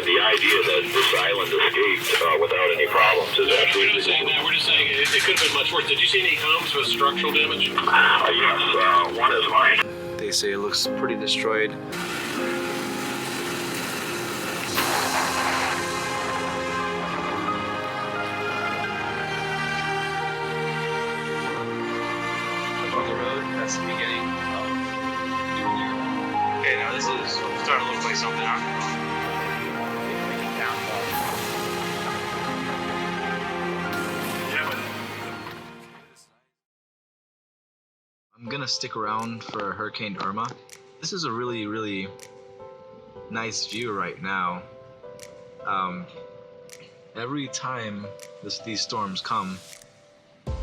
the idea that this island escaped without any problems is absolutely We're not saying that. We're just saying it could have been much worse. Did you see any homes with structural damage? Yes, one is mine. They say it looks pretty destroyed. On the road, that's the beginning of New Year. Okay, now this is starting to look like something, huh? I'm gonna stick around for Hurricane Irma. This is a really, really nice view right now. Every time these storms come,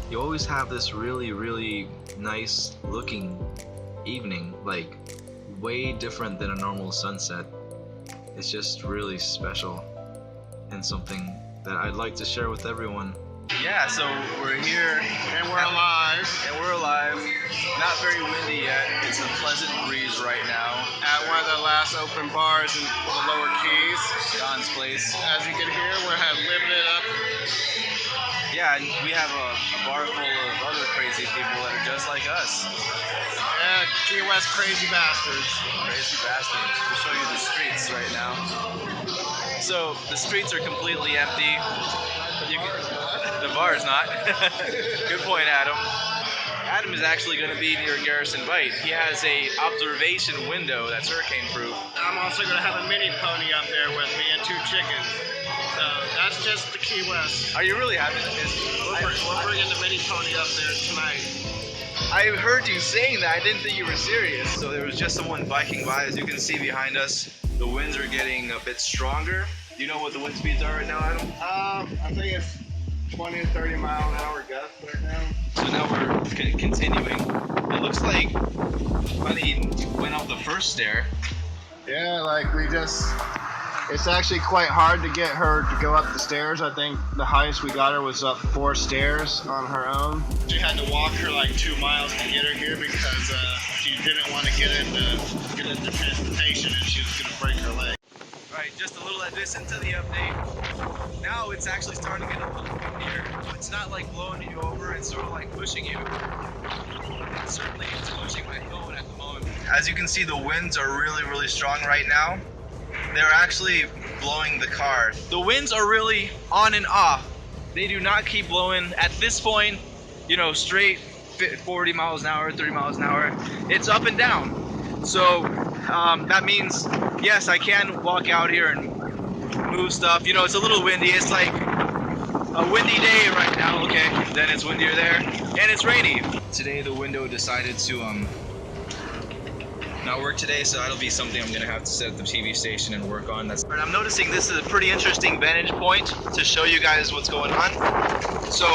you always have this really, really nice looking evening, like way different than a normal sunset. It's just really special and something that I'd like to share with everyone. Yeah, so we're here And we're alive. Not very windy yet. It's a pleasant breeze right now. At one of the last open bars in the Lower Keys. Don's place. As you can hear, we're living it up. Yeah, and we have a bar full of other crazy people that are just like us. Yeah, Key West crazy bastards. Crazy bastards. We'll show you the streets right now. So the streets are completely empty. The bar is not. Good point, Adam. Adam is actually going to be near Garrison Bight. He has a observation window that's hurricane proof. I'm also going to have a mini pony up there with me and 2 chickens. So that's just the Key West. Are you really having this? We're bringing the mini pony up there tonight. I heard you saying that. I didn't think you were serious. So there was just someone biking by. As you can see behind us, the winds are getting a bit stronger. Do you know what the wind speeds are right now, Adam? I think it's 20 to 30 mile an hour gusts right now. So now we're continuing. It looks like Honey went up the first stair. Yeah, like it's actually quite hard to get her to go up the stairs. I think the highest we got her was up 4 stairs on her own. She had to walk her like 2 miles to get her here because she didn't want to get into transportation and she was going to break her leg. Right, just a little addition to the update. Now it's actually starting to get a little windier. It's not like blowing you over, it's sort of like pushing you. And certainly it's pushing my phone at the moment. As you can see, the winds are really, really strong right now. They're actually blowing the car. The winds are really on and off. They do not keep blowing. At this point, you know, straight 40 miles an hour, 30 miles an hour. It's up and down. So that means, yes, I can walk out here and move stuff. You know, it's a little windy. It's like a windy day right now. Okay, then it's windier there, and it's rainy. Today the window decided to not work today, so that'll be something I'm gonna have to set at the TV station and work on. And I'm noticing this is a pretty interesting vantage point to show you guys what's going on. So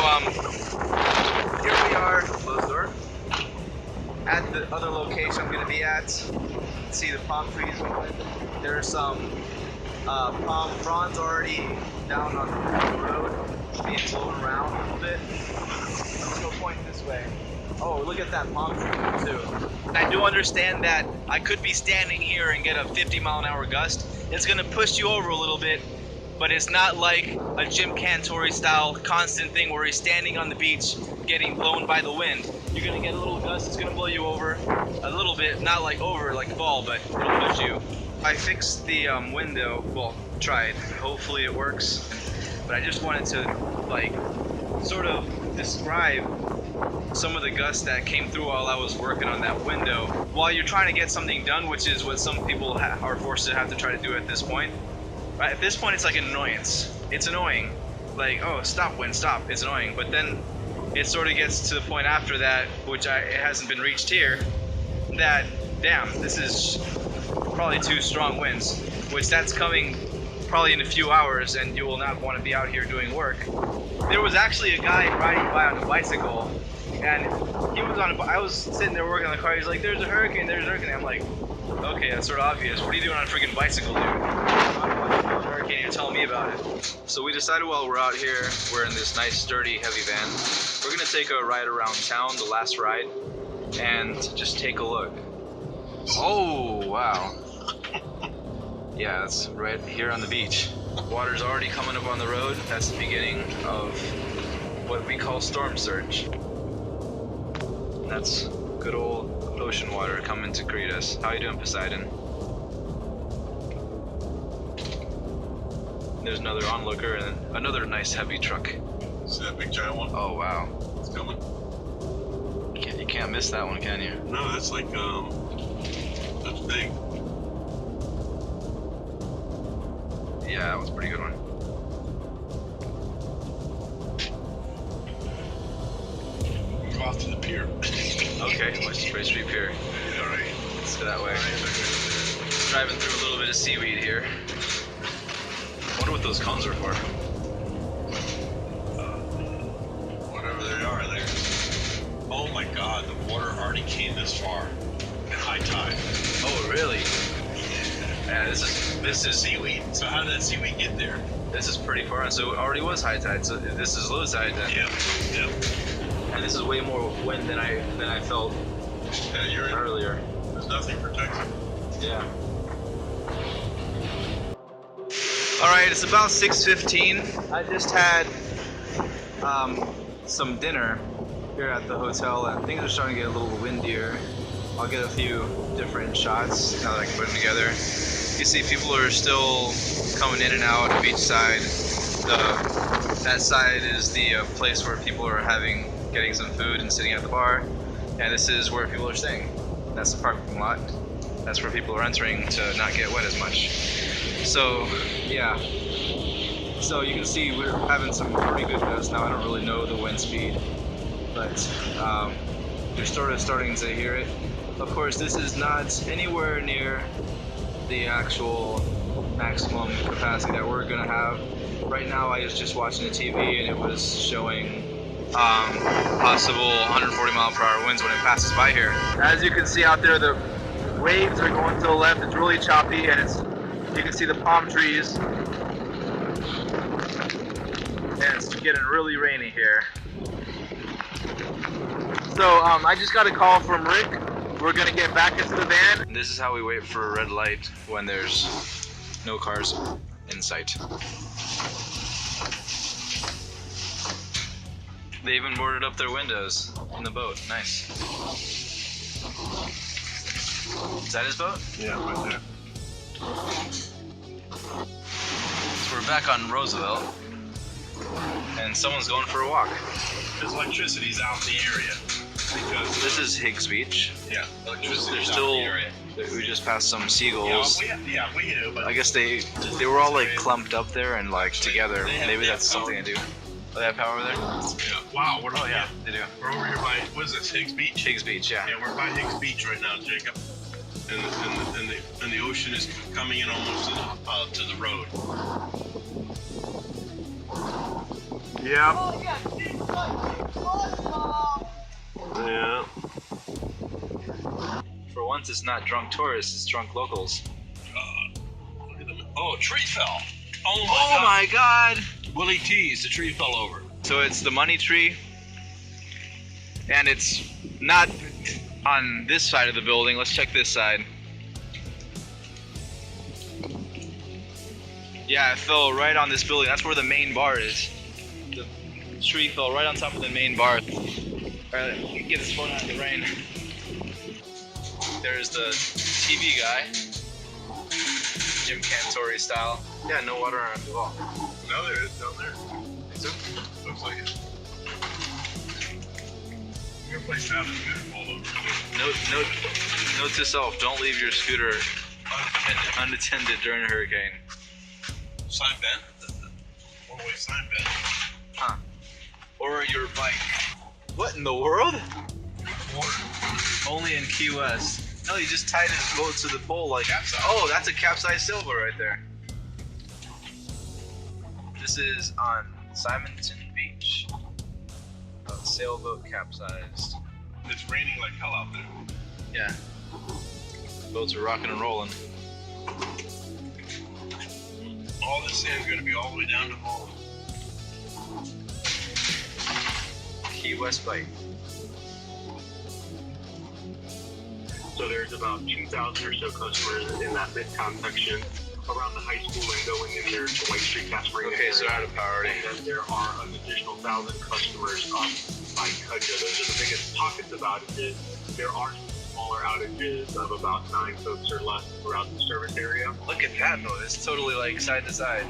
here we are, closed door, at the other location I'm gonna be at. See the palm trees going. There's some palm fronds already down on the road, being blown around a little bit. Let's go point this way. Oh, look at that palm tree too. I do understand that I could be standing here and get a 50 mile an hour gust. It's gonna push you over a little bit, but it's not like a Jim Cantori style constant thing where he's standing on the beach getting blown by the wind. You're gonna get a little gust, it's gonna blow you over a little bit, not like over like a ball, but it'll push you. I fixed the window, well, tried. Hopefully it works. But I just wanted to like sort of describe some of the gusts that came through while I was working on that window. While you're trying to get something done, which is what some people are forced to have to try to do at this point. Right? At this point, it's like an annoyance. It's annoying. Like, oh, stop, wind, stop. It's annoying. But then it sort of gets to the point after that, which it hasn't been reached here, that, damn, this is probably 2 strong winds, which that's coming probably in a few hours, and you will not want to be out here doing work. There was actually a guy riding by on a bicycle, and he was I was sitting there working on the car. He's like, there's a hurricane. I'm like, okay, that's sort of obvious. What are you doing on a freaking bicycle, dude? There's a hurricane, you're telling me about it. So we decided while we're out here, we're in this nice, sturdy, heavy van. We're gonna take a ride around town, the last ride, and just take a look. Oh, wow. Yeah, that's right here on the beach. Water's already coming up on the road. That's the beginning of what we call storm surge. And that's good old ocean water coming to greet us. How you doing, Poseidon? There's another onlooker and another nice heavy truck. See that big giant one? Oh wow. It's coming. You can't miss that one, can you? No, that's like, that's big. Yeah, that was a pretty good one. Go off to the pier. Okay, West Spray Street Pier. Alright. Let's go that way. Driving through a little bit of seaweed here. Wonder what those cones are for. Whatever they are, there. Oh my god, the water already came this far. At high tide. Oh, really? Yeah, this is seaweed. So how did that seaweed get there? This is pretty far on, so it already was high tide, so this is low tide then. Yep. And this is way more wind than I felt earlier. There's nothing protecting. Yeah. Alright, it's about 6:15. I just had some dinner here at the hotel, and things are starting to get a little windier. I'll get a few different shots now that I can put them together. You see people are still coming in and out of each side. That side is the place where people are getting some food and sitting at the bar, and this is where people are staying. That's the parking lot. That's where people are entering to not get wet as much. So yeah, so you can see we're having some pretty good gusts now. I don't really know the wind speed, but you're sort of starting to hear it. Of course, this is not anywhere near the actual maximum capacity that we're gonna have. Right now I was just watching the TV and it was showing possible 140 mile per hour winds when it passes by here. As you can see out there, the waves are going to the left. It's really choppy, and you can see the palm trees, and it's getting really rainy here. So I just got a call from Rick. We're gonna get back into the van. This is how we wait for a red light when there's no cars in sight. They even boarded up their windows in the boat. Nice. Is that his boat? Yeah, right there. So we're back on Roosevelt, and someone's going for a walk. Because electricity's out in the area. Because This is Higgs Beach. yeah, electricity's There's out still, in the area. we just passed some seagulls. Yeah, we do, but I guess they were all like clumped up there and like together. they have- Maybe they that's have something to do. Oh, they have power over there? yeah. Wow, Oh yeah, they do. We're over here by, what is this, Higgs Beach? Higgs Beach, yeah. Yeah, we're by Higgs Beach right now, Jacob. And the ocean is coming in almost to the road. Yeah. Yeah. For once, it's not drunk tourists; it's drunk locals. Look at them. Oh, a tree fell. Oh Oh my God! Willie T's, the tree fell over. So it's the money tree, and it's not on this side of the building. Let's check this side. Yeah, it fell right on this building. That's where the main bar is. The tree fell right on top of the main bar. Alright, let me get this phone out of the rain. There's the TV guy. Jim Cantori style. Yeah, no water on it at all. No, there is down there. Is there? Looks like it. Your place now is beautiful over. Note to self: don't leave your scooter unattended during a hurricane. Sign bend. One-way sign bend. Huh? Or your bike. What in the world? Only in Key West. No, he just tied his boat to the pole like. Oh, that's a capsized sailboat right there. This is on Simonton Beach. A sailboat capsized. It's raining like hell out there. Yeah. Boats are rocking and rolling. All this sand's going to be all the way down to home. Key West bike. So there's about 2,000 or so customers in that Midtown section. around the high school and going in there to White Street, Casper. Okay, so out of power already. And then there are an additional 1,000 customers up by Kudja. Those are the biggest pockets of outages. There are some smaller outages of about 9 folks or less throughout the service area. Look at that though, it's totally like side to side.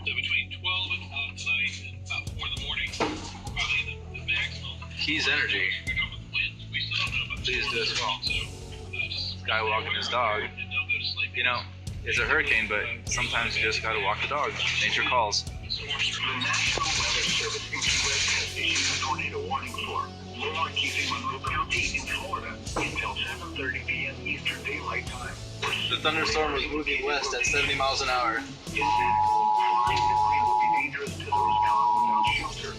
So between 12 and tonight and about 4 in the morning, probably the maximum. Keys Energy. We still don't know about the Please do as well. So, just Guy walking his dog. and they'll go to sleep. You know, it's a hurricane, but sometimes you just gotta walk the dog. Nature calls. The National Weather Service in Key West has issued a tornado warning for Lower Keeping Monroe County in Florida until 7:30 p.m. Eastern Daylight Time. The thunderstorm was moving west at 70 miles an hour. Flying debris will be dangerous to those caught without shelter.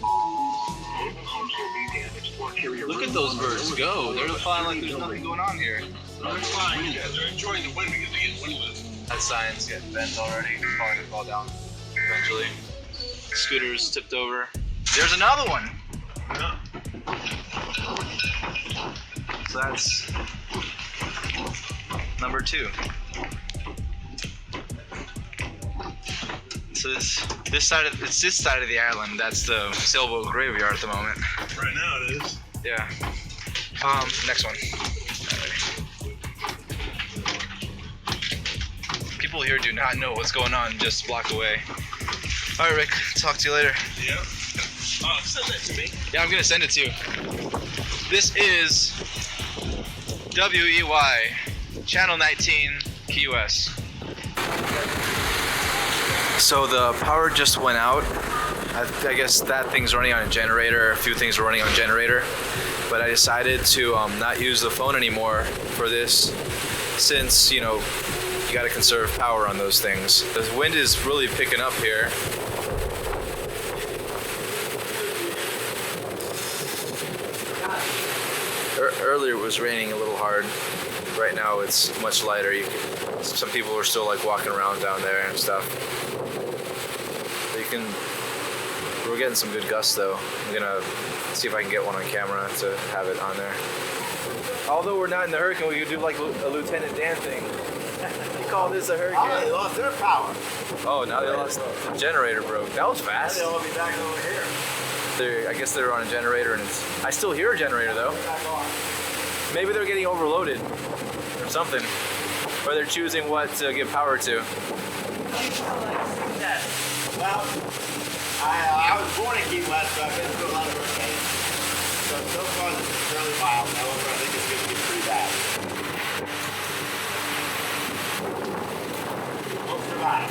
Mobile homes will be damaged or carry a Look at those birds go. They're flying like there's nothing going on here. They're flying, yeah, they're enjoying the wind because they get wind with. That sign's getting bent already. Probably gonna fall down eventually. Scooter's tipped over. There's another one. So that's number 2. So this side of the island. That's the sailboat graveyard at the moment. Right now it is. Yeah. Next one. People here do not know what's going on just a block away. All right, Rick. Talk to you later. Yeah. Send that to me. Yeah, I'm gonna send it to you. This is WEY, Channel 19, Key West. So the power just went out. I guess that thing's running on a generator. A few things are running on a generator. But I decided to not use the phone anymore for this, since, you know, you gotta conserve power on those things. The wind is really picking up here. Earlier it was raining a little hard. Right now it's much lighter. Some people are still like walking around down there and stuff. But we're getting some good gusts though. I'm gonna see if I can get one on camera to have it on there. Although we're not in the hurricane, we could do like a Lieutenant Dan thing. You call this a hurricane? Oh, they lost their power. Oh, now they lost the generator broke. That was fast. They'll be back over here. I guess they're on a generator, and I still hear a generator though. Back on. Maybe they're getting overloaded or something, or they're choosing what to give power to. Well, I was born in Key West, so I've been through a lot of hurricanes. So far this is fairly mild. However, I think it's going to be pretty bad. We'll survive.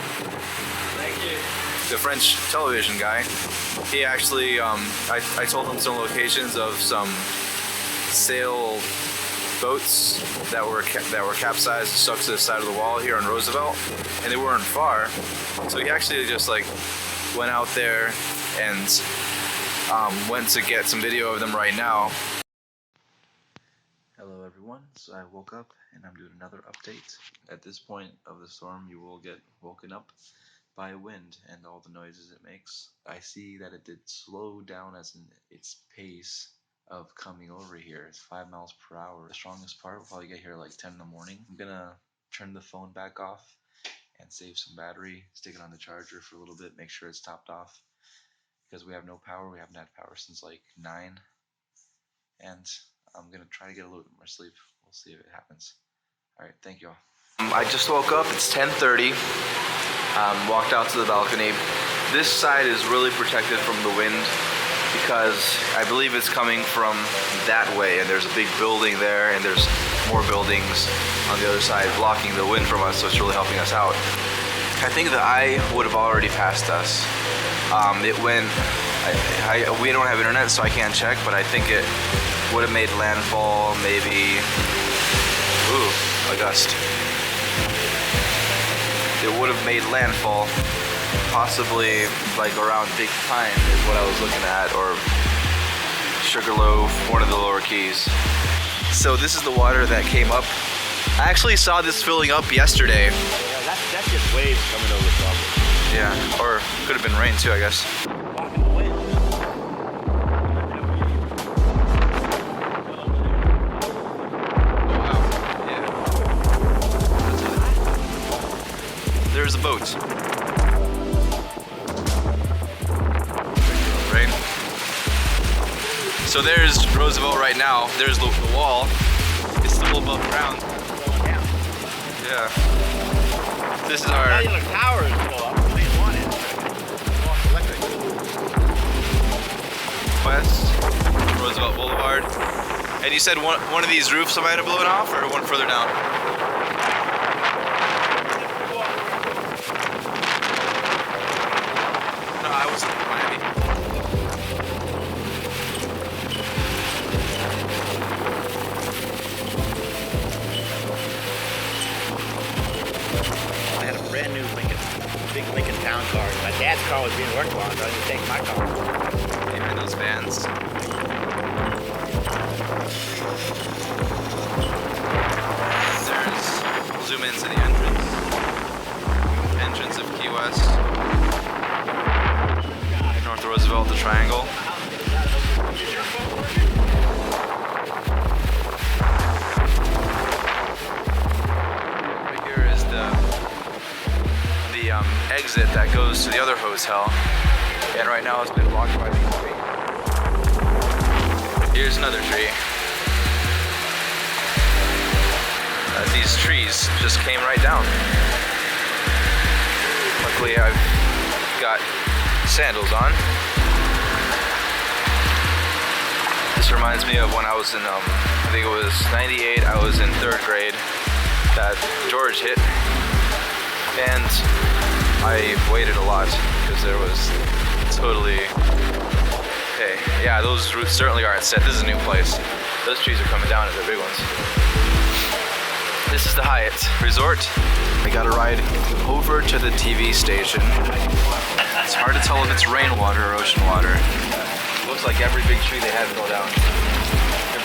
Thank you. The French television guy, he actually, I told him some locations of some sail boats that were capsized and stuck to the side of the wall here on Roosevelt, and they weren't far. So he actually just like went out there and went to get some video of them right now. Hello everyone, so I woke up and I'm doing another update. At this point of the storm you will get woken up by wind and all the noises it makes. I see that it did slow down as in its pace of coming over here. It's 5 miles per hour. The strongest part will probably get here like 10 in the morning. I'm gonna turn the phone back off and save some battery, stick it on the charger for a little bit, make sure it's topped off, because we have no power. We haven't had power since like 9, and I'm gonna try to get a little bit more sleep. We'll see if it happens. Alright, thank you all. I just woke up, it's 10:30, walked out to the balcony. This side is really protected from the wind because I believe it's coming from that way, and there's a big building there, and there's more buildings on the other side blocking the wind from us, so it's really helping us out. I think the eye would have already passed us. It went, we don't have internet, so I can't check, but I think it would have made landfall maybe, ooh, a gust. It would have made landfall possibly like around Big Pine is what I was looking at, or Sugarloaf, one of the lower keys. So this is the water that came up. I actually saw this filling up yesterday. Yeah, that's just waves coming over probably. Yeah, or could have been rain too, I guess. Walking the wind. there's a boat. Right? So there's Roosevelt right now. There's the wall. It's still above ground. Yeah. This is our... The tower is still up. Phase 1 is. Electric. West, Roosevelt Boulevard. And you said one of these roofs might have blown off, or one further down? No, I was in Miami. I had a brand new Lincoln, big Lincoln Town car. My dad's car was being worked on, so I just take my car. Behind those vans. There's zoom into the entrance of Key West. North Roosevelt, the triangle. Right here is the exit that goes to the other hotel, and right now it's been blocked by the tree. Here's another tree. These trees just came right down. Luckily I've got sandals on. This reminds me of when I was in, I think it was 98, I was in 3rd grade, that George hit. And I waited a lot because there was totally, hey, yeah, those roofs certainly aren't set. This is a new place. Those trees are coming down, and they're big ones. This is the Hyatt Resort. I got a ride over to the TV station. It's hard to tell if it's rainwater or ocean water. Looks like every big tree they have fell down.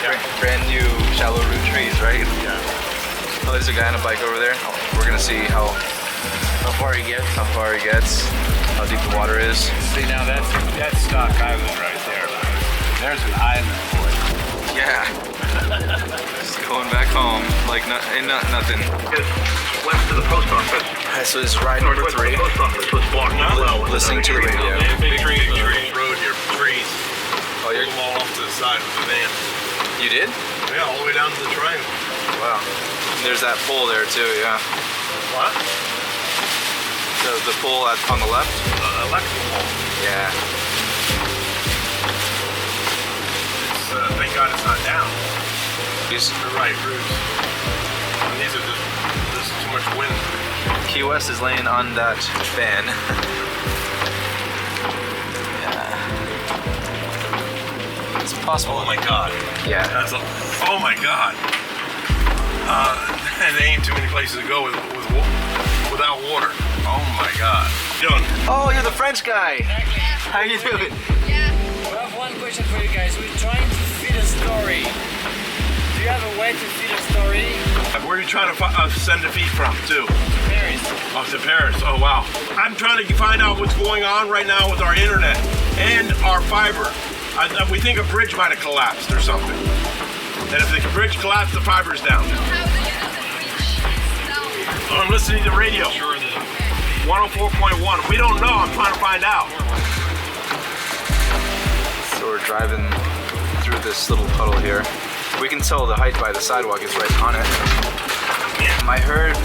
They're brand new shallow root trees, right? Yeah. Oh, there's a guy on a bike over there. We're gonna see how far he gets, how deep the water is. See, now that's Stock Island right there. There's an island, boy. Yeah. Just going back home, like nothing. West to the post office. Alright, so this is ride number 3. The post office was blocked as well. Listening to the radio. Big trees, road here, trees. Oh, you're... Pull them all off to the side with the van. You did? Yeah, all the way down to the triangle. Wow. And there's that pole there too, yeah. What? The pole on the left? Electrical pole. Yeah. It's, thank God it's not down. These They're right, roots. And these are just, this is too much wind. Key West is laying on that fan. Yeah. It's possible. Oh my God. Yeah. That's a, oh my God. And there ain't too many places to go without water. Oh my God. Doing. Oh, you're the French guy. Yeah. How you doing? Yeah. We have one question for you guys. We're trying to feed a story. Do you have a way to feed a story? Where are you trying to send the feed from, too? Paris. Oh, to Paris. Oh, wow. I'm trying to find out what's going on right now with our internet and our fiber. We think a bridge might have collapsed or something. And if the bridge collapsed, the fiber's down. How do you know the bridge itself? I'm listening to radio. Sure, 104.1. We don't know. I'm trying to find out. So we're driving through this little puddle here. We can tell the height by the sidewalk is right on it. I heard,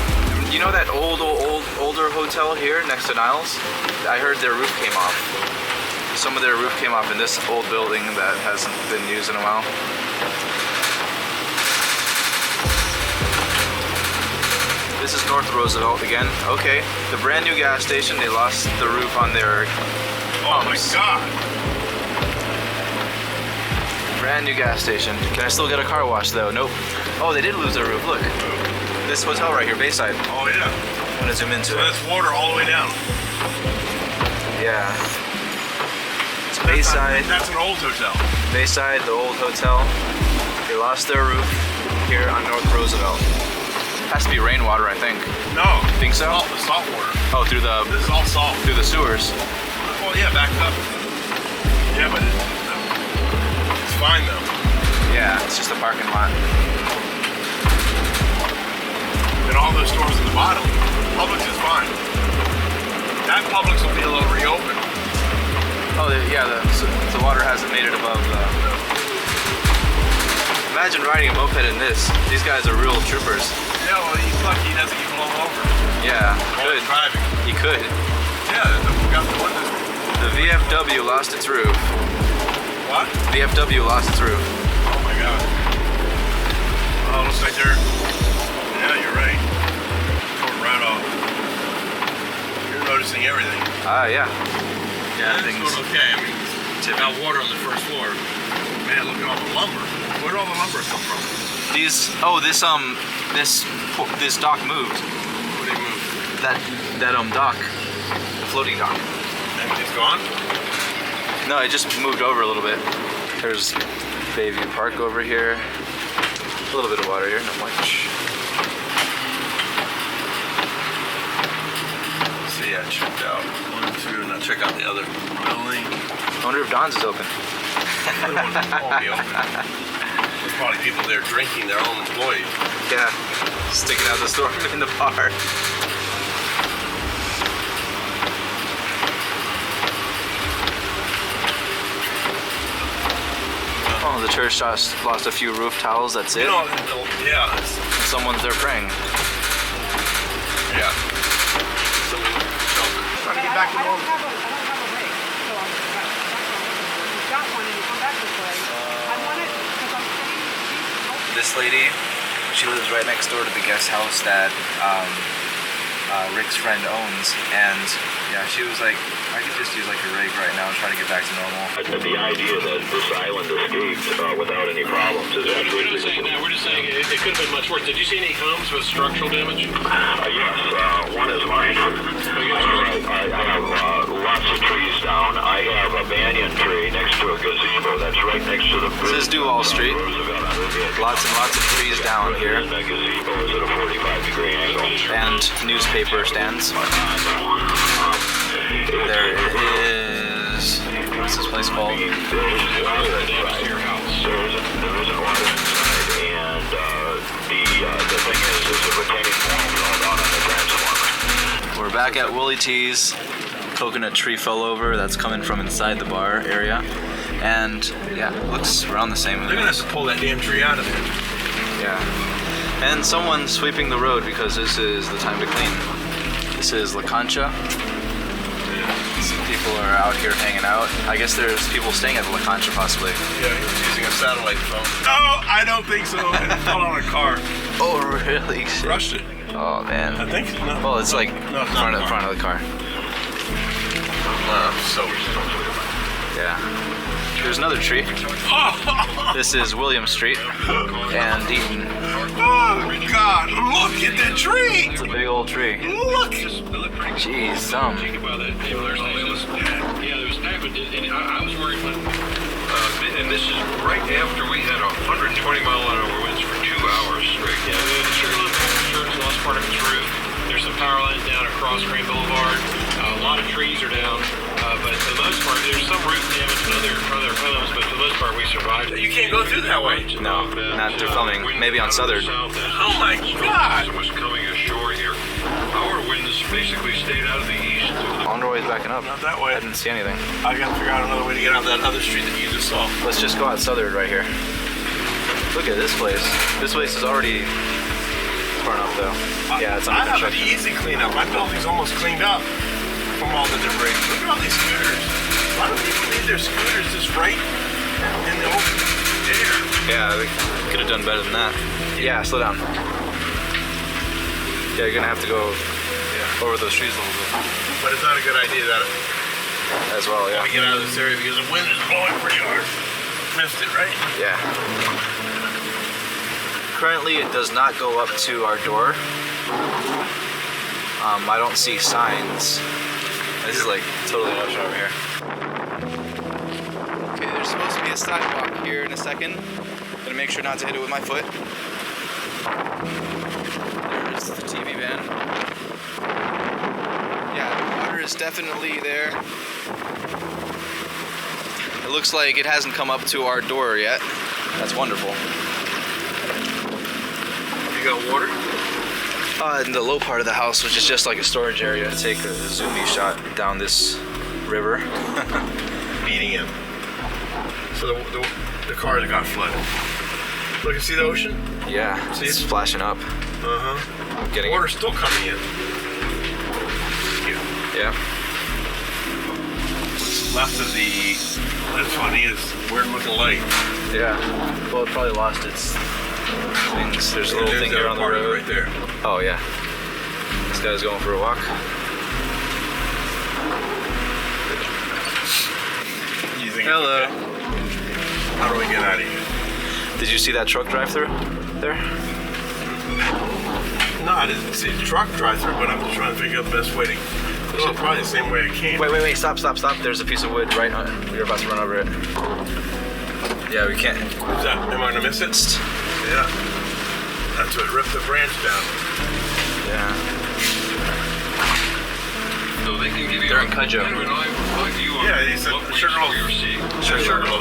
you know that older hotel here next to Niles? I heard their roof came off. Some of their roof came off in this old building that hasn't been used in a while. This is North Roosevelt again. Okay, the brand new gas station, they lost the roof on their Oh my pumps. God. Brand new gas station. Can I still get a car wash though? Nope. Oh, they did lose their roof. Look. This hotel right here, Bayside. Oh, yeah. I'm gonna zoom into So it. that's water all the way down. Yeah. It's Bayside. That's an old hotel. Bayside, the old hotel. They lost their roof here on North Roosevelt. Has to be rainwater, I think. No. Think so? The salt water. Oh, through This is all salt. the sewers. Well, yeah, backed up. Yeah, but it's fine though. Yeah, it's just a parking lot. And all those stores at the bottom, Publix is fine. That Publix will be a little reopened. Oh, yeah, the water hasn't made it above. Imagine riding a moped in this. These guys are real troopers. Yeah, well, he's lucky he doesn't get blown over. Yeah, While good. he's driving. He could. Yeah, we got the one that... The VFW lost its roof. What? VFW lost its roof. Oh my god. Oh, looks like they're... Yeah, you're right. Tore right off. You're noticing everything. Yeah. Yeah, things going okay. I mean, got water on the first floor. Man, look at all the lumber. Where did all the lumber come from? This dock moved. Where did they move? That dock. The floating dock. Everything's gone? No, it just moved over a little bit. There's Bayview Park over here. A little bit of water here, not much. See, I checked out 1 and 2, and I'll check out the other building. I wonder if Don's is open. The other one won't be open. There's probably people there drinking, their own employees. Yeah, sticking out the store in the bar. Oh, the church just lost a few roof towels, that's it. You know, yeah. Someone's there praying. Yeah. Trying to get back to normal. I don't have a rake, so I'm you've got one and you come back this way. I want it because I'm saying This lady, she lives right next door to the guest house that Rick's friend owns, and yeah, she was like, I could just use like a rake right now and try to get back to normal. The idea that this island escaped without any problems is We're not saying that. We're just saying it could have been much worse. Did you see any homes with structural damage? yes, one is mine. I have lots of trees down. I have a banyan tree next to a gazebo that's right next to the bridge. This is Duval Street. Lots and lots of trees down here. That gazebo is at a 45-degree angle. And newspaper stands. There is, what's this place called? There isn't water inside, and the thing is, there's a retaining wall going on in the transformer. We're back at Willie T's. Coconut tree fell over. That's coming from inside the bar area. And yeah, it looks around the same. They're gonna have to pull that damn tree out of there. Yeah. And someone's sweeping the road because this is the time to clean. This is La Concha. Some people are out here hanging out. I guess there's people staying at La Concha possibly. Yeah, he was using a satellite phone. No, I don't think so. It fell on a car. Oh, really? Crushed it. Oh, man. I think so. No. Well, it's like No, it's not front of the car. So. Yeah. There's another tree. This is William Street and Eaton. Oh, God. Look at the tree. It's a big old tree. Look. Jeez, some. Yeah, there was packed, and I was worried when, and this is right after we had 120-mile-an-hour winds for 2 hours straight. Yeah, the Sugarland Church lost part of its roof. There's some power lines down across Grand Boulevard. A lot of trees are down, but for the most part, there's some roof damage and other homes, but for the most part, we survived. You can't go through that way. No, not through filming. Maybe on Southern. Oh, my God. Was coming ashore here. Our winds basically stayed out of the east. I wonder why he's backing up. Not that way. I didn't see anything. I gotta figure out another way to get out that other street that you just saw. Let's just go out Southern right here. Look at this place. This place is already torn up though. Yeah, it's I under have an construction. easy cleanup. My building's almost cleaned up from all the debris. Look at all these scooters. Why don't people leave their scooters just right in the open air? Yeah, we could have done better than that. Yeah, slow down. Yeah, you're gonna have to go over those trees a little bit. But it's not a good idea that As well, yeah. we get out of this area because the wind is blowing pretty hard. Missed it, right? Yeah. Currently, it does not go up to our door. I don't see signs. This is like totally an ocean over here. Okay, there's supposed to be a sidewalk here in a second. Gonna make sure not to hit it with my foot. There's the TV van. Yeah, the water is definitely there. It looks like it hasn't come up to our door yet. That's wonderful. You got water? in the low part of the house, which is just like a storage area. Take a zoomy shot down this river. Beating in. So the car that got flooded. Look and see the ocean? Yeah, See it's it? flashing up. Uh-huh. Getting Water's still coming in. Yeah. Left of the, that's funny, is weird looking light. Yeah. Well, it probably lost its things. There's a little thing here on the road. Right there. Oh yeah. This guy's going for a walk. You think Hello. it's okay? How do we get out of here? Did you see that truck drive through there? No, I didn't see the truck drive through, but I'm just trying to figure out the best way to. Well, probably the same way I can. Wait, stop. There's a piece of wood right on. We were about to run over it. Yeah, we can't. Is that, am I gonna miss it? Yeah. That's what ripped the branch down. Yeah. So they can give you They're in Cudjoe. Yeah, he said Sugarloaf.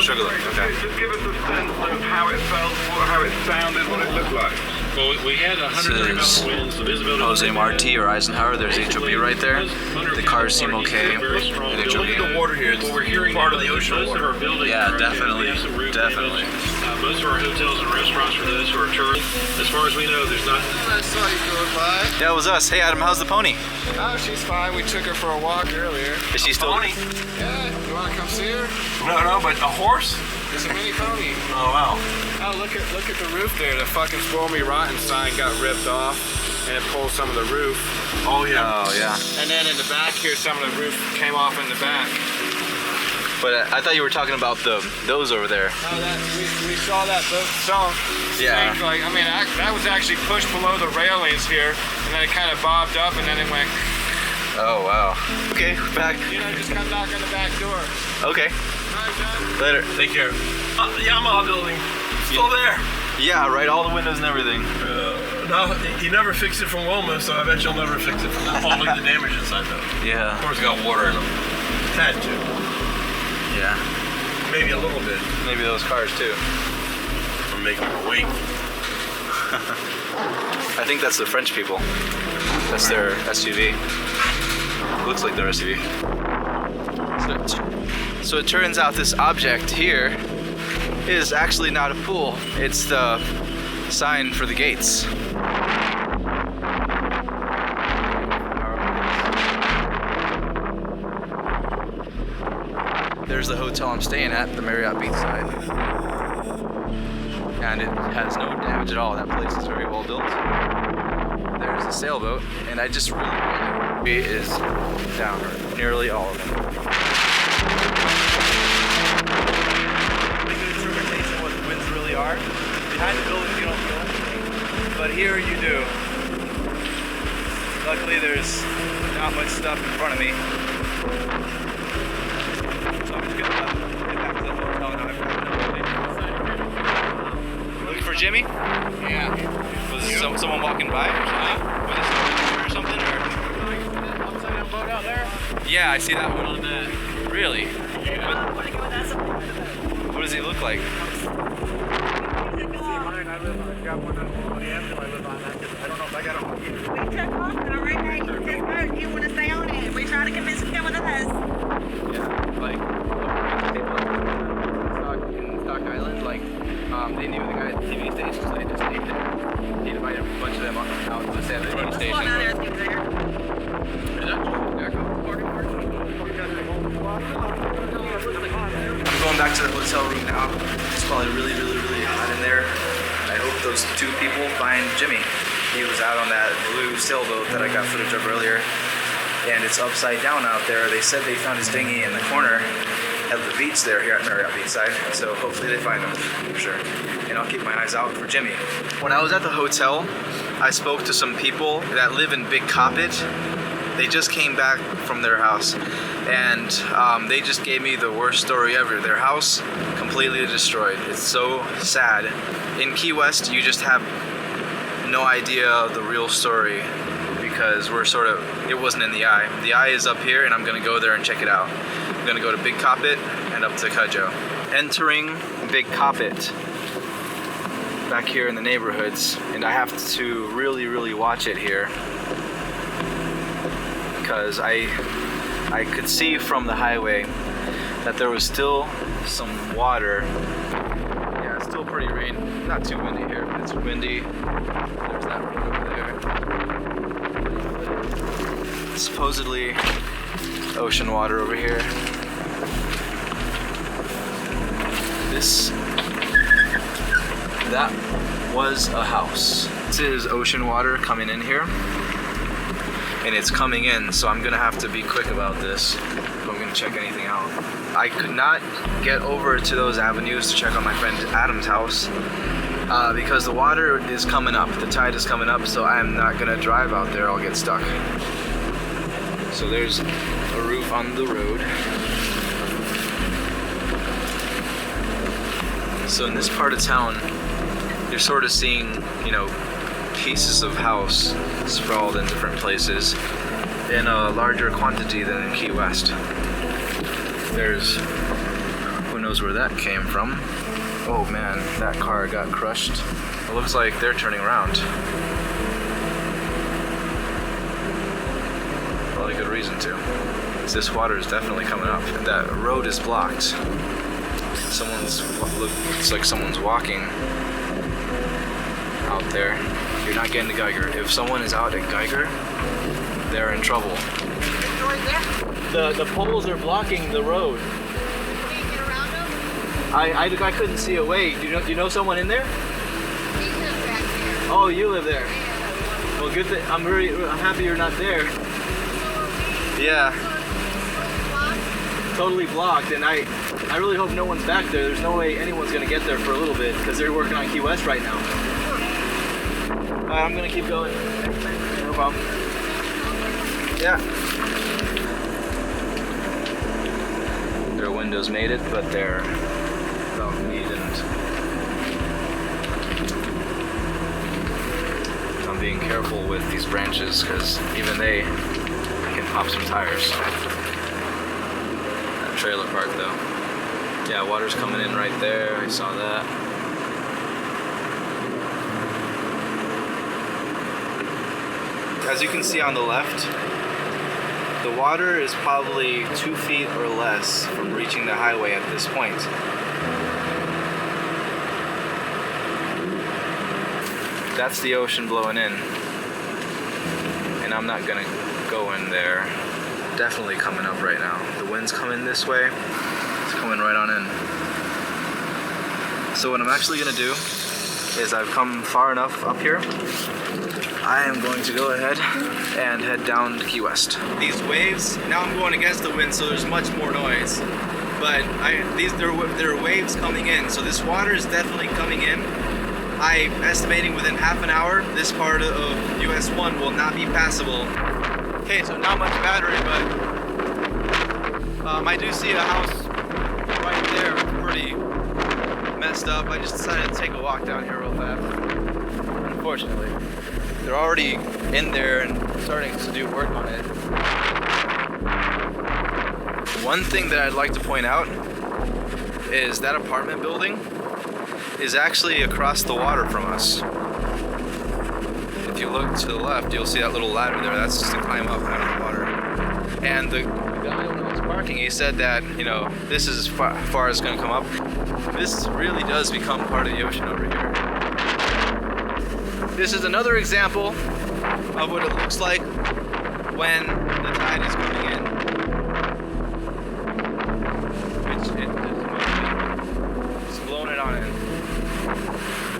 Sugarloaf. Okay. Just give us a sense of how it felt, how it sounded, what it looked like. Well, we had 130 This is mile winds. The visibility Jose Marti or Eisenhower. There's HOB right there. The cars seem okay. And Look at the water here. It's What we're hearing part of now the is ocean most water. of our buildings Yeah, are definitely. have some roof Definitely. damage. Most of our hotels and restaurants for those who are tourists, as far as we know, there's not. I saw you going by. Yeah, it was us. Hey Adam, how's the pony? Oh, she's fine. We took her for a walk earlier. Is she still? Pony? Yeah, you want to come see her? No, but a horse? It's a mini pony. Oh wow. Oh, look at the roof there. The fucking Spoil Me Rotten sign got ripped off, and it pulled some of the roof. Oh yeah. Oh yeah. And then in the back here, some of the roof came off in the back. But I thought you were talking about those over there. Oh, that we saw that boat sunk. Yeah. Sank, like, I mean, that was actually pushed below the railings here, and then it kind of bobbed up, and then it went. Oh wow. Okay, back. You know, just come knock on the back door. Okay. All right, John. Later. Take care. Yamaha building. Still there. Yeah, right. All the windows and everything. No, he never fixed it from Wilma, so I bet you'll never fix it from that. Oh, look at the damage inside though. Yeah. Of course, it's got water in them. Had to. Yeah. Maybe a little bit. Maybe those cars too. I'm making them wait. I think that's the French people. That's their SUV. Looks like their SUV. So it turns out this object here is actually not a pool. It's the sign for the gates. There's the hotel I'm staying at, the Marriott Beachside. And it has no damage at all. That place is very well built. There's a sailboat, and I just really want it is down, nearly all of them. Really good interpretation of what the winds really are. Behind the building you don't feel anything, but here you do. Luckily there's not much stuff in front of me. So I'm just gonna get back to the hotel now. Looking for Jimmy? Yeah. Was someone walking by or something? Was it or something? Or? Upside down boat out there? Yeah, I see that one on the. Really? What does he look like? You want to stay on it. We try to convince him to come with us. Yeah, like in Stock Island, like they knew the guy at the TV station, so they just stayed there. He invited a bunch of them out to stay at the TV station. Down there, it's there. I'm going back to the hotel room now. It's probably really hot in there. I hope those two people find Jimmy. He was out on that blue sailboat that I got footage of earlier, and it's upside down out there. They said they found his dinghy in the corner at the beach there here at Marriott Beachside, so hopefully they find him for sure. And I'll keep my eyes out for Jimmy. When I was at the hotel, I spoke to some people that live in Big Coppet. They just came back from their house, and they just gave me the worst story ever. Their house completely destroyed. It's so sad. In Key West, you just have no idea the real story because it wasn't in the eye. The eye is up here, and I'm gonna go there and check it out. I'm gonna go to Big Coppet and up to Cudjoe. Entering Big Coppet. back here in the neighborhoods, and I have to really watch it here because I could see from the highway that there was still some water. Yeah, it's still pretty rainy. Not too windy here, but it's windy. There's that road over there. Supposedly ocean water over here. That was a house. This is ocean water coming in here, and it's coming in, so I'm gonna have to be quick about this if I'm gonna check anything out. I could not get over to those avenues to check on my friend Adam's house because the water is coming up, the tide is coming up, so I am not gonna drive out there, I'll get stuck. So there's a roof on the road. So in this part of town, you're sort of seeing, you know, pieces of house sprawled in different places in a larger quantity than in Key West. There's, who knows where that came from. Oh man, that car got crushed. It looks like they're turning around. Probably good reason to. This water is definitely coming up. That road is blocked. Looks like someo's walking out there. You're not getting to Geiger. If someone is out at Geiger, they're in trouble. The poles are blocking the road. Can you get around them? I couldn't see a way. Do you know someone in there? He lives back there. Oh, you live there. Well, good thing. I'm happy you're not there. Yeah. Totally blocked, and I really hope no one's back there. There's no way anyone's gonna get there for a little bit because they're working on Key West right now. I'm gonna keep going. No problem. Yeah. Their windows made it, but their balcony didn't. So I'm being careful with these branches because even they can pop some tires. Trailer park though. Yeah, water's coming in right there. I saw that. As you can see on the left, the water is probably 2 feet or less from reaching the highway at this point. That's the ocean blowing in. And I'm not gonna go in there. Definitely coming up right now. The wind's coming this way. It's coming right on in. So what I'm actually gonna do is I've come far enough up here. I am going to go ahead and head down to Key West. These waves, now I'm going against the wind, so there's much more noise. But there are waves coming in, so this water is definitely coming in. I'm estimating within half an hour, this part of US 1 will not be passable. Okay, so not much battery, but I do see a house right there, pretty messed up. I just decided to take a walk down here real fast. Unfortunately, they're already in there and starting to do work on it. One thing that I'd like to point out is that apartment building is actually across the water from us. If you look to the left, you'll see that little ladder there. That's just to climb up out of the water. And the guy who was parking, he said that, you know, this is as far as it's going to come up. This really does become part of the ocean over here. This is another example of what it looks like when the tide is coming in. It's blowing it on in.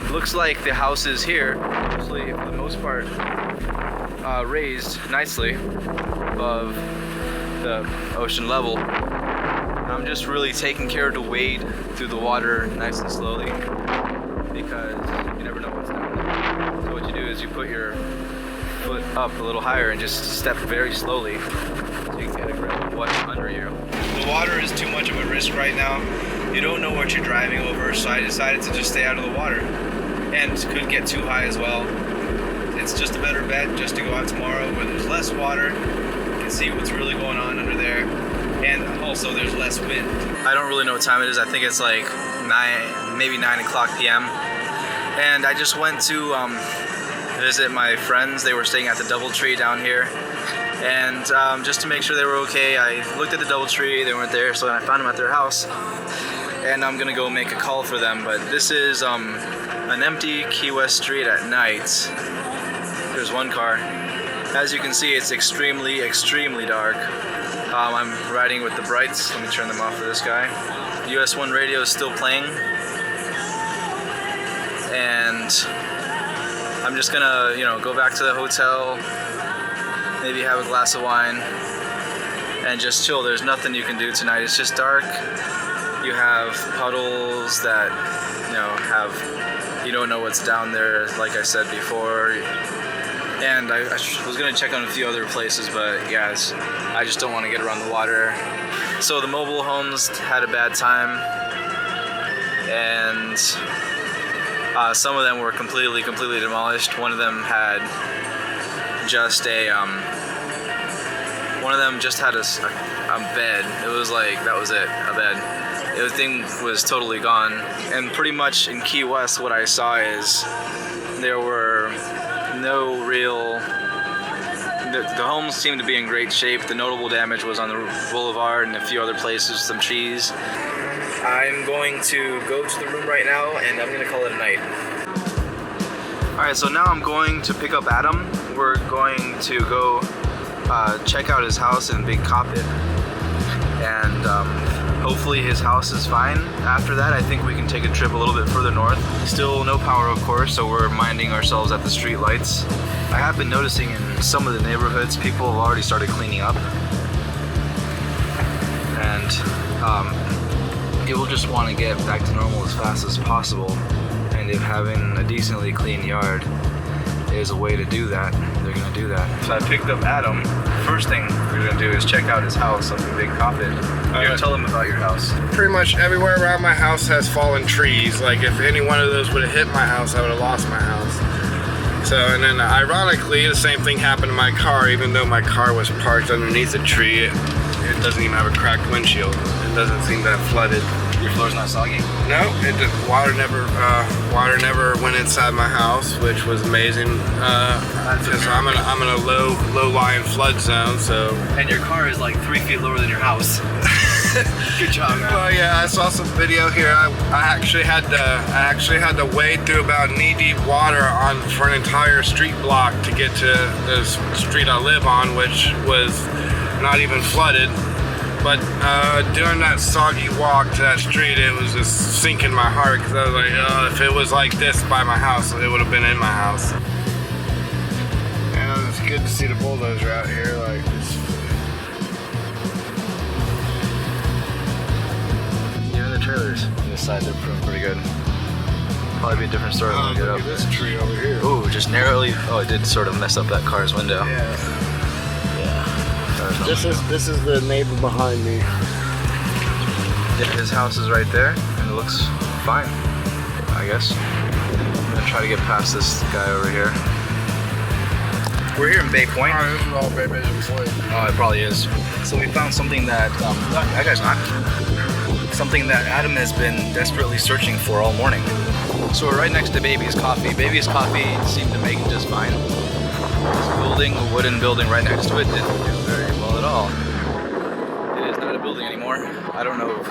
It looks like the houses here, mostly for the most part, raised nicely above the ocean level. I'm just really taking care to wade through the water nice and slowly because you never know what's down there. So what you do is you put your foot up a little higher and just step very slowly so you can get a grip of what's under you. The water is too much of a risk right now. You don't know what you're driving over, so I decided to just stay out of the water. And could get too high as well. It's just a better bet just to go out tomorrow where there's less water. You can see what's really going on under there. And also there's less wind. I don't really know what time it is. I think it's like maybe 9 o'clock p.m. And I just went to visit my friends. They were staying at the DoubleTree down here. And just to make sure they were okay, I looked at the DoubleTree, they weren't there, so I found them at their house. And I'm gonna go make a call for them. But this is an empty Key West street at night. There's one car. As you can see, it's extremely, extremely dark. I'm riding with the brights. Let me turn them off for this guy. US 1 radio is still playing. And I'm just gonna, you know, go back to the hotel, maybe have a glass of wine, and just chill. There's nothing you can do tonight. It's just dark. You have puddles that, you know, you don't know what's down there, like I said before. And I was gonna check on a few other places, but yeah, I just don't want to get around the water. So the mobile homes had a bad time, and some of them were completely demolished. One of them had just a bed. It was like, that was it, a bed. Everything was totally gone. And pretty much in Key West, what I saw is there were no real, the homes seemed to be in great shape. The notable damage was on the boulevard and a few other places, some trees. I'm going to go to the room right now and I'm gonna call it a night. Alright, so now I'm going to pick up Adam. We're going to go check out his house in Big Coppet. And hopefully his house is fine. After that, I think we can take a trip a little bit further north. Still no power, of course, so we're minding ourselves at the street lights. I have been noticing in some of the neighborhoods, people have already started cleaning up. And you'll just want to get back to normal as fast as possible. And if having a decently clean yard is a way to do that, they're gonna do that. So I picked up Adam. First thing we're gonna do is check out his house up in Big Coppet. You're gonna tell him about your house. Pretty much everywhere around my house has fallen trees. Like if any one of those would have hit my house, I would have lost my house. So, and then ironically, the same thing happened to my car. Even though my car was parked underneath a tree, it doesn't even have a cracked windshield. It doesn't seem that flooded. Your floor's not soggy? No, it just, water never went inside my house, which was amazing. Because I'm in a low-lying flood zone, so. And your car is like 3 feet lower than your house. Good job, man. Well, yeah, I saw some video here. I actually had to wade through about knee-deep water for an entire street block to get to the street I live on, which was not even flooded. But during that soggy walk to that street, it was just sinking my heart because I was like, oh, if it was like this by my house, it would have been in my house. And it's good to see the bulldozer out here. Like, Even the trailers on this side, they're pretty good. Probably be a different story when we get up. Look at this tree over here. Ooh, just narrowly. Oh, it did sort of mess up that car's window. Yeah. This is the neighbor behind me. His house is right there, and it looks fine, I guess. I'm gonna try to get past this guy over here. We're here in Bay Point. Oh, this is all Bay Point. Oh, it probably is. So we found something that, that guy's not. Something that Adam has been desperately searching for all morning. So we're right next to Baby's Coffee. Baby's Coffee seemed to make it just fine. This building, a wooden building right next to it, didn't do very well at all. It is not a building anymore. I don't know.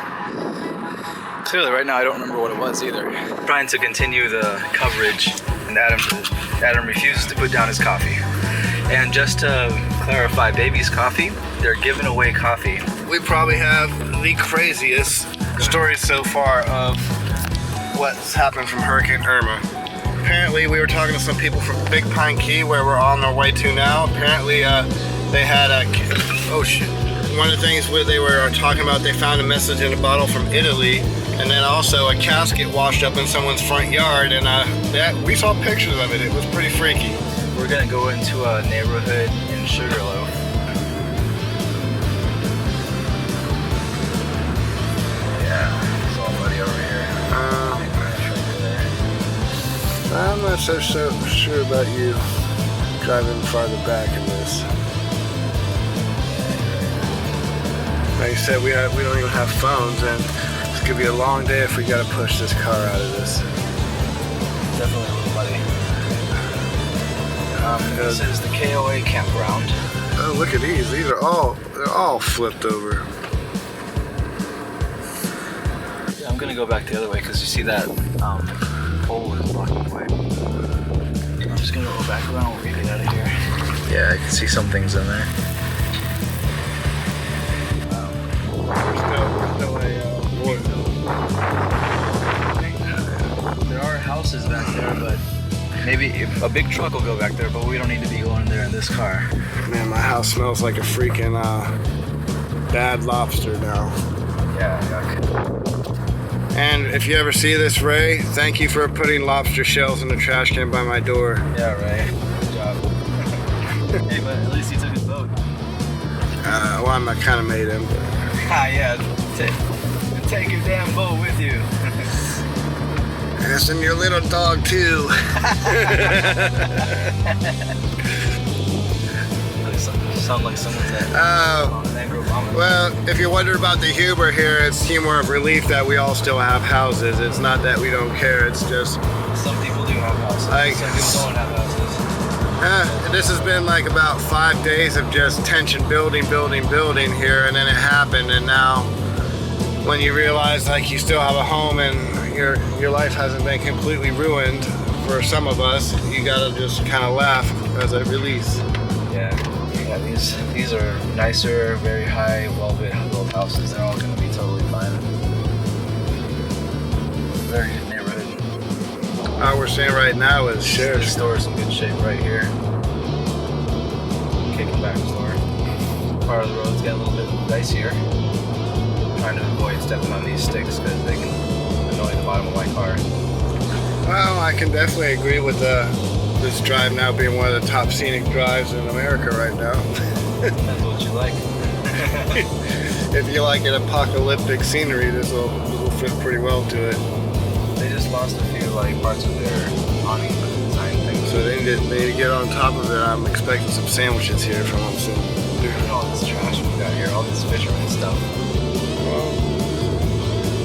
Clearly right now I don't remember what it was either. I'm trying to continue the coverage, and Adam refuses to put down his coffee. And just to clarify, Baby's Coffee, they're giving away coffee. We probably have the craziest story so far of what's happened from Hurricane Irma. Apparently, we were talking to some people from Big Pine Key, where we're on our way to now. Apparently, they had a, oh shit. One of the things where they were talking about, they found a message in a bottle from Italy, and then also a casket washed up in someone's front yard, and we saw pictures of it. It was pretty freaky. We're gonna go into a neighborhood in Sugarloaf. Yeah, it's all muddy over here. I'm not so sure about you driving farther back in this. Like you said, we don't even have phones, and it's gonna be a long day if we gotta push this car out of this. definitely a little muddy. This is the KOA campground. Oh, look at these. They're all flipped over. Yeah, I'm gonna go back the other way because you see that pole is blocking the way. I'm just gonna go back around when we get out of here. Yeah, I can see some things in there. There are houses back there, but maybe a big truck will go back there, but we don't need to be going there in this car. Man, my house smells like a freaking bad lobster now. Yeah, yuck. And if you ever see this, Ray, thank you for putting lobster shells in the trash can by my door. Yeah, Ray. Good job. Hey, but at least he took his boat. Well, I kind of made him. Ah, yeah. Take your damn boat with you. Yes, and your little dog too. Sound like someone's at well, if you're wondering about the humor here, it's humor of relief that we all still have houses. It's not that we don't care, it's just... Some people do have houses. Some people don't have houses. This has been like about 5 days of just tension building here, and then it happened, and now when you realize like you still have a home and your life hasn't been completely ruined for some of us, you gotta just kind of laugh as a release. Yeah, these are nicer, very high, well-built houses. They're all gonna be totally fine. Very good neighborhood. All we're seeing right now is sheriff. This store is in good shape right here. Kicking back store. Part of the road's getting a little bit dicier. Trying to avoid stepping on these sticks because they can annoy the bottom of my car. Well, I can definitely agree with this drive now being one of the top scenic drives in America right now. Depends what you like. If you like an apocalyptic scenery, this will fit pretty well to it. They just lost a few parts of their awning design things. So they need to get on top of it. I'm expecting some sandwiches here from them soon. Look at all this trash we got here, all this fisherman stuff.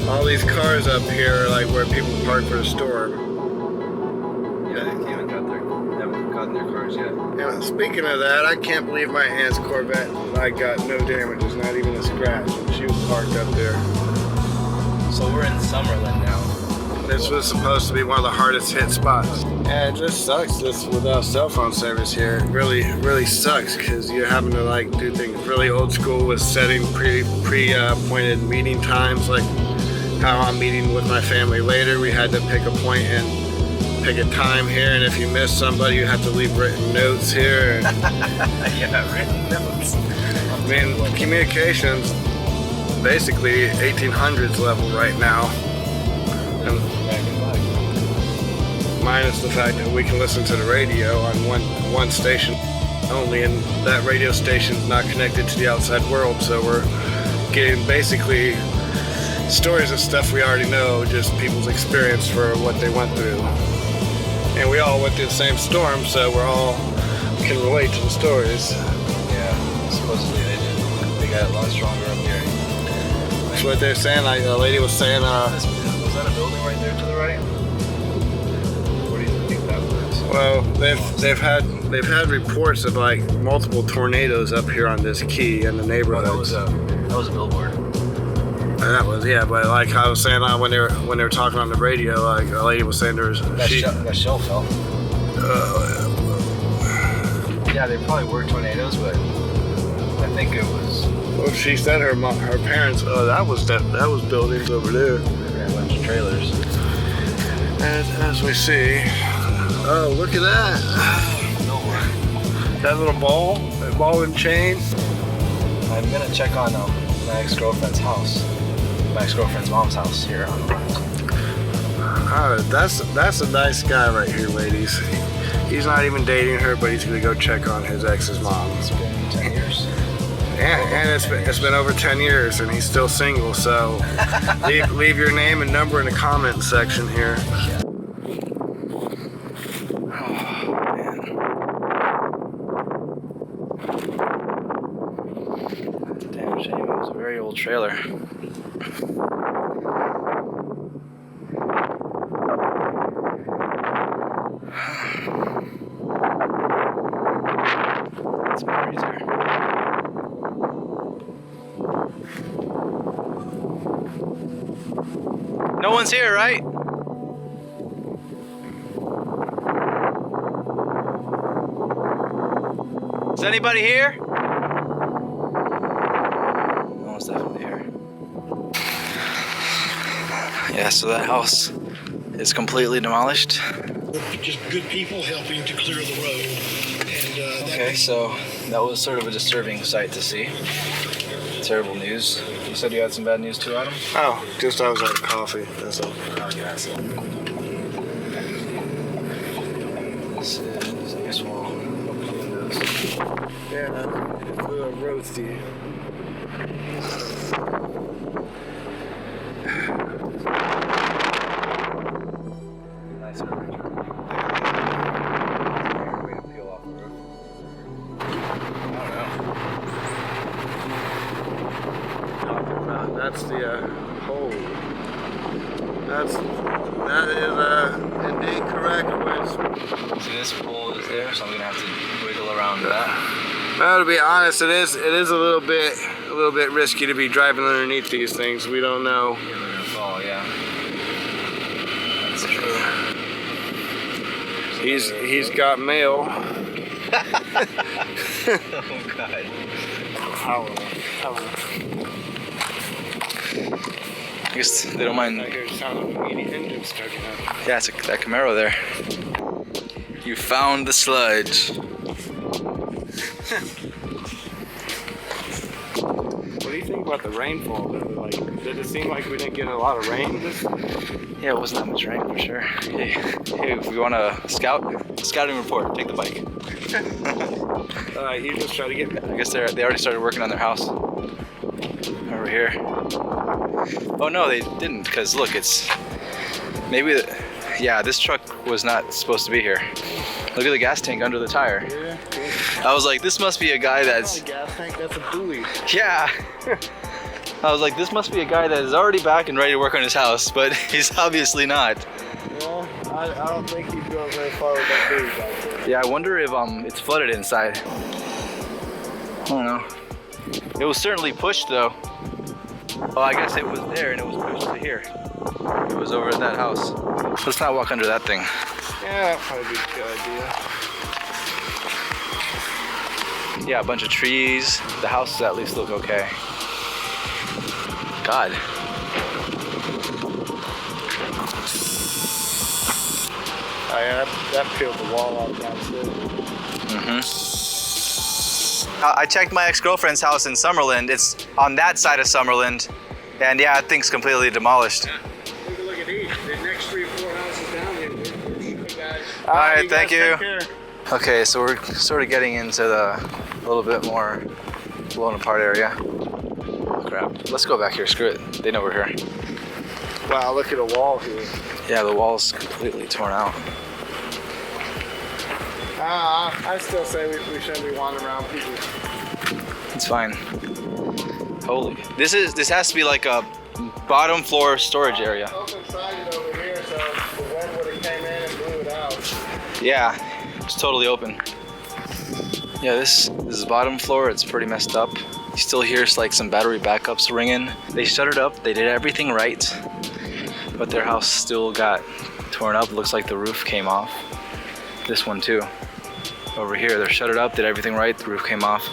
All these cars up here are like where people park for the storm. Yeah, they haven't gotten their cars yet. Yeah, speaking of that, I can't believe my aunt's Corvette, I got no damages, not even a scratch. She was parked up there. So we're in Summerlin now. This was supposed to be one of the hardest hit spots. And it just sucks this without cell phone service here. It really sucks because you're having to do things really old school with setting pre-appointed meeting times, like how I'm meeting with my family later. We had to pick a point and pick a time here, and if you miss somebody, you have to leave written notes here. Yeah, written notes. I mean, communications basically 1800s level right now. And minus the fact that we can listen to the radio on one station only, and that radio station's not connected to the outside world, so we're getting basically stories of stuff we already know, just people's experience for what they went through. And we all went through the same storm, so we all can relate to the stories. Yeah, supposedly they got a lot stronger up here. That's what they're saying. Like a lady was saying, was that a building right there to the right? What do you think that was? Well, they've had reports of multiple tornadoes up here on this key in the neighborhoods. Oh, that was a billboard. That was, yeah, but like I was saying when they were talking on the radio, like a lady was saying that shell fell. Yeah, they probably were tornadoes, but I think it was. Well, she said her parents. Oh, that was buildings over there. Yeah, a bunch of trailers. As we see. Oh, look at that! That little ball and chain. I'm gonna check on my ex-girlfriend's house. My ex-girlfriend's mom's house here on the left. That's a nice guy right here, ladies. He's not even dating her, but he's gonna go check on his ex's mom. It's been 10 years. And it's been over 10 years, and he's still single. So leave your name and number in the comment section here. Yeah. Damn shame, it was a very old trailer. one's here, right? Is anybody here? No one's definitely here. Yeah, so that house is completely demolished. Just good people helping to clear the road. And, Okay, so that was sort of a disturbing sight to see. Terrible news. You said you had some bad news too, Adam? Oh, just I was out of coffee. That's all. Oh, yeah. This is, I guess we'll open those. Yeah, it's a little roasty. Nice way to peel off the roof. I don't know. That's the hole. That is indeed correct. See, this pole is there, so I'm gonna have to wiggle around that. Well, to be honest, it is a little bit risky to be driving underneath these things. We don't know. Yeah, they're gonna fall. Yeah, that's true. He's got mail. Oh God. I guess they don't mind. I hear the sound of a mini engine starting up. Yeah, it's that Camaro there. You found the sludge. What do you think about the rainfall? Like, did it seem like we didn't get a lot of rain? Yeah, it wasn't that much rain for sure. Hey, if we want to scouting report, take the bike. You just try to get. I guess they already started working on their house over here. Oh no, they didn't, because look, it's maybe yeah, this truck was not supposed to be here. Look at the gas tank under the tire. Yeah. I was like, this must be a guy that's Not a gas tank, that's a buoy. yeah. I was like, this must be a guy that is already back and ready to work on his house, but he's obviously not. Well, I don't think he's going very far with that buoy back there. Yeah, I wonder if it's flooded inside. I don't know. It was certainly pushed though. Oh, I guess it was there and it was pushed to here. It was over at that house. Let's not walk under that thing. Yeah, that'd probably be a good idea. Yeah, a bunch of trees. The houses at least look okay. God. Oh yeah, that peeled the wall off downstairs. I checked my ex-girlfriend's house in Summerlin. It's on that side of Summerlin. And yeah, that thing's completely demolished. Yeah. Take a look at these. The next 3 or 4 houses down here. All right, thank you. Okay, so we're sort of getting into the little bit more blown apart area. Oh, crap. Let's go back here. Screw it. They know we're here. Wow, look at the wall here. Yeah, the wall's completely torn out. I still say we shouldn't be wandering around people. It's fine. Holy. This has to be like a bottom floor storage area. Open-sided over here, so the wind would have came in and blew it out. Yeah, it's totally open. Yeah, this is bottom floor. It's pretty messed up. You still hear like some battery backups ringing. They shuttered up. They did everything right, but their house still got torn up. Looks like the roof came off. This one too. Over here, they're shuttered up. Did everything right. The roof came off.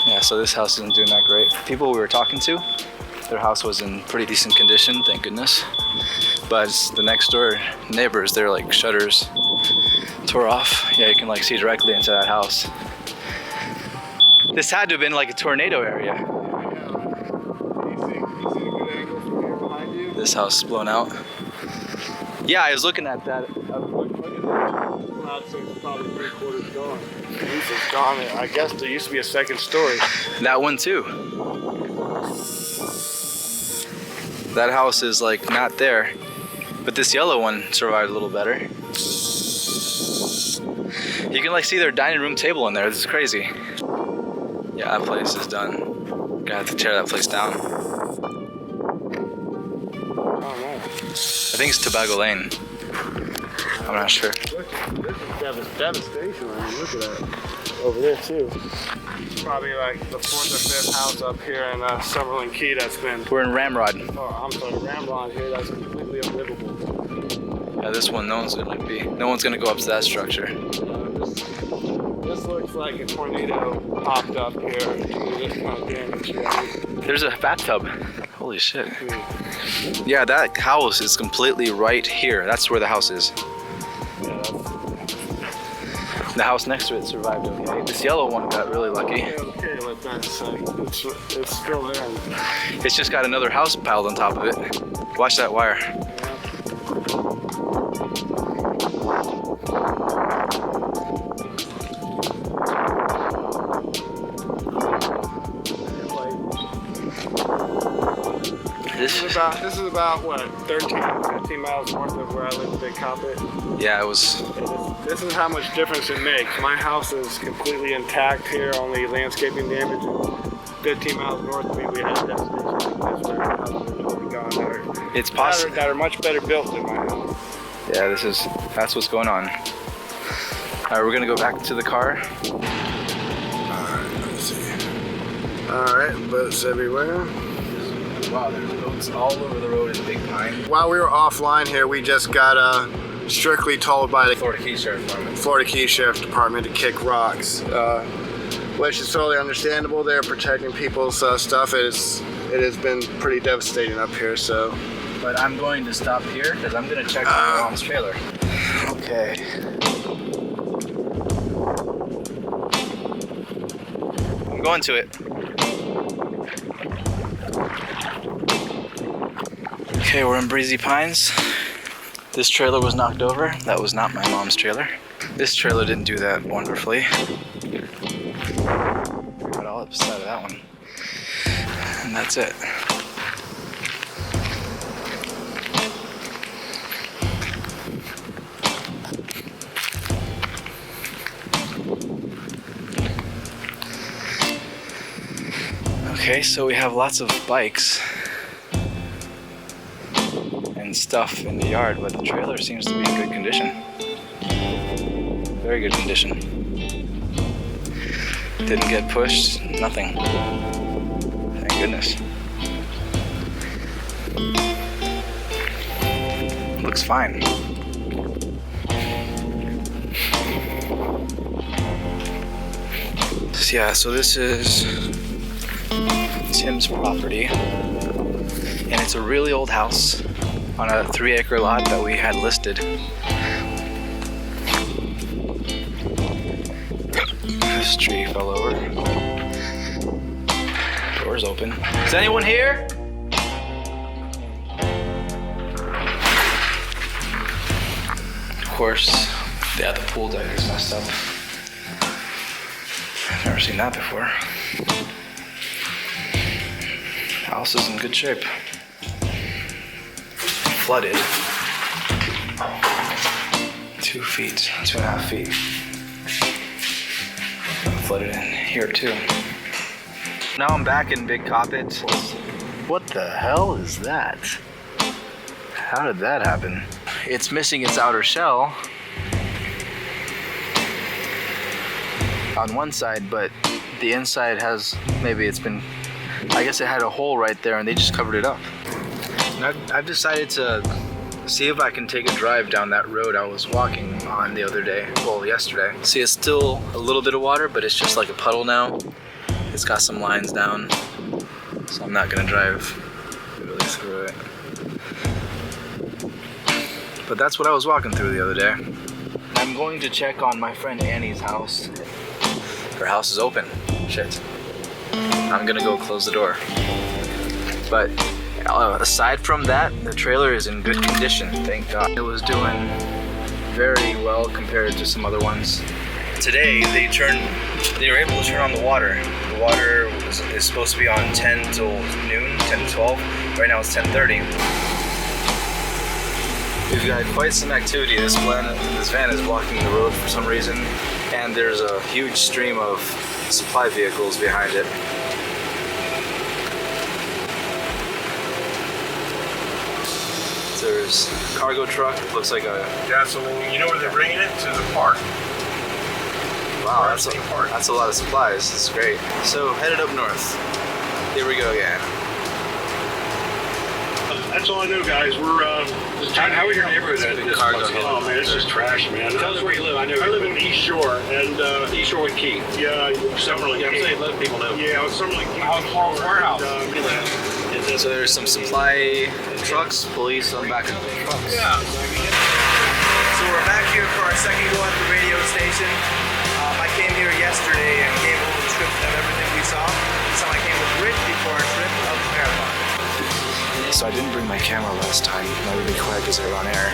Yeah, so this house isn't doing that great. People we were talking to, their house was in pretty decent condition, thank goodness. But the next door neighbors, their like shutters tore off. Yeah, you can like see directly into that house. This had to have been like a tornado area. You see a good angle from here behind you? This house is blown out. Yeah, I was looking at that. Look at that. I'd say it's probably 3/4 gone. The roof is gone. I guess there used to be a second story. That one too. That house is like not there, but this yellow one survived a little better. You can like see their dining room table in there. This is crazy. Yeah, that place is done. Gonna have to tear that place down. Oh no. I think it's Tobago Lane. I'm not sure. Look, this is devastation. I mean, look at that. Over there too. Probably like the 4th or 5th house up here in Summerlin Key that's been. We're in Ramrod. Oh, I'm sorry, Ramrod here. That's completely unlivable. Yeah, this one, no one's gonna go up to that structure. This looks like a tornado popped up here. This kind of damage. There's a bathtub. Holy shit. Yeah, that house is completely right here. That's where the house is. The house next to it survived okay. This yellow one got really lucky. Okay, like that's it's still there. It's just got another house piled on top of it. Watch that wire. This is about what, 13, 15 miles north of where I live in Big Coppet. Yeah, it was. This is how much difference it makes. My house is completely intact here, only landscaping damage. 15 miles north of me, we had devastation. That's where houses are totally gone. It's possible that are much better built than my house. Yeah, that's what's going on. All right, we're gonna go back to the car. All right, let's see. All right, boats everywhere. Wow, there's boats all over the road in Big Pine. While we were offline here, we just got strictly told by the Florida Key Sheriff's Department to kick rocks, which is totally understandable. They're protecting people's stuff. It has been pretty devastating up here. So, but I'm going to stop here because I'm going to check my mom's trailer. Okay. I'm going to it. Okay, we're in Breezy Pines. This trailer was knocked over. That was not my mom's trailer. This trailer didn't do that wonderfully. Got all up the side of that one. And that's it. Okay, so we have lots of bikes and stuff in the yard, but the trailer seems to be in good condition. Very good condition. Didn't get pushed, nothing. Thank goodness. Looks fine. Yeah, so this is Tim's property, and it's a really old house on a 3-acre lot that we had listed. This tree fell over. Door's open. Is anyone here? Of course, yeah, the pool deck is messed up. I've never seen that before. House is in good shape. Flooded. 2 feet, 2.5 feet. Flooded in here too. Now I'm back in Big Coppet. What the hell is that? How did that happen? It's missing its outer shell on one side, but the inside has, maybe it's been, I guess it had a hole right there and they just covered it up. And I've decided to see if I can take a drive down that road I was walking on the other day, well, yesterday. See, it's still a little bit of water, but it's just like a puddle now. It's got some lines down, so I'm not gonna drive really through it. But that's what I was walking through the other day. I'm going to check on my friend Annie's house. Her house is open. Shit. I'm gonna go close the door. But aside from that, the trailer is in good condition, thank God. It was doing very well compared to some other ones. Today, they were able to turn on the water. The water is supposed to be on 10 till noon, 10 to 12. Right now it's 10:30. We've got quite some activity. This van is blocking the road for some reason, and there's a huge stream of supply vehicles behind it. There's a cargo truck. Looks like a gasoline. You know where they're bringing it? To the park. wow. That's a lot of supplies. That's great. So headed up north. Here we go again. That's all I know, guys. We're how are your neighborhood at this Cargo place? hill. Oh man, it's just trash, man. Tell us where you live. I live in East Shore, and East Shore with Key. Yeah, Summerlin. Yeah, I'm saying let people know. Yeah, Summerlin. How's Paul's warehouse? So there's some supply trucks, police on the back of the trucks. Yeah. So we're back here for our second go at the radio station. I came here yesterday and gave a little trip of everything we saw. So I came with Rich before our trip of the marathon. So I didn't bring my camera last time. I'm not really quiet because they're on air.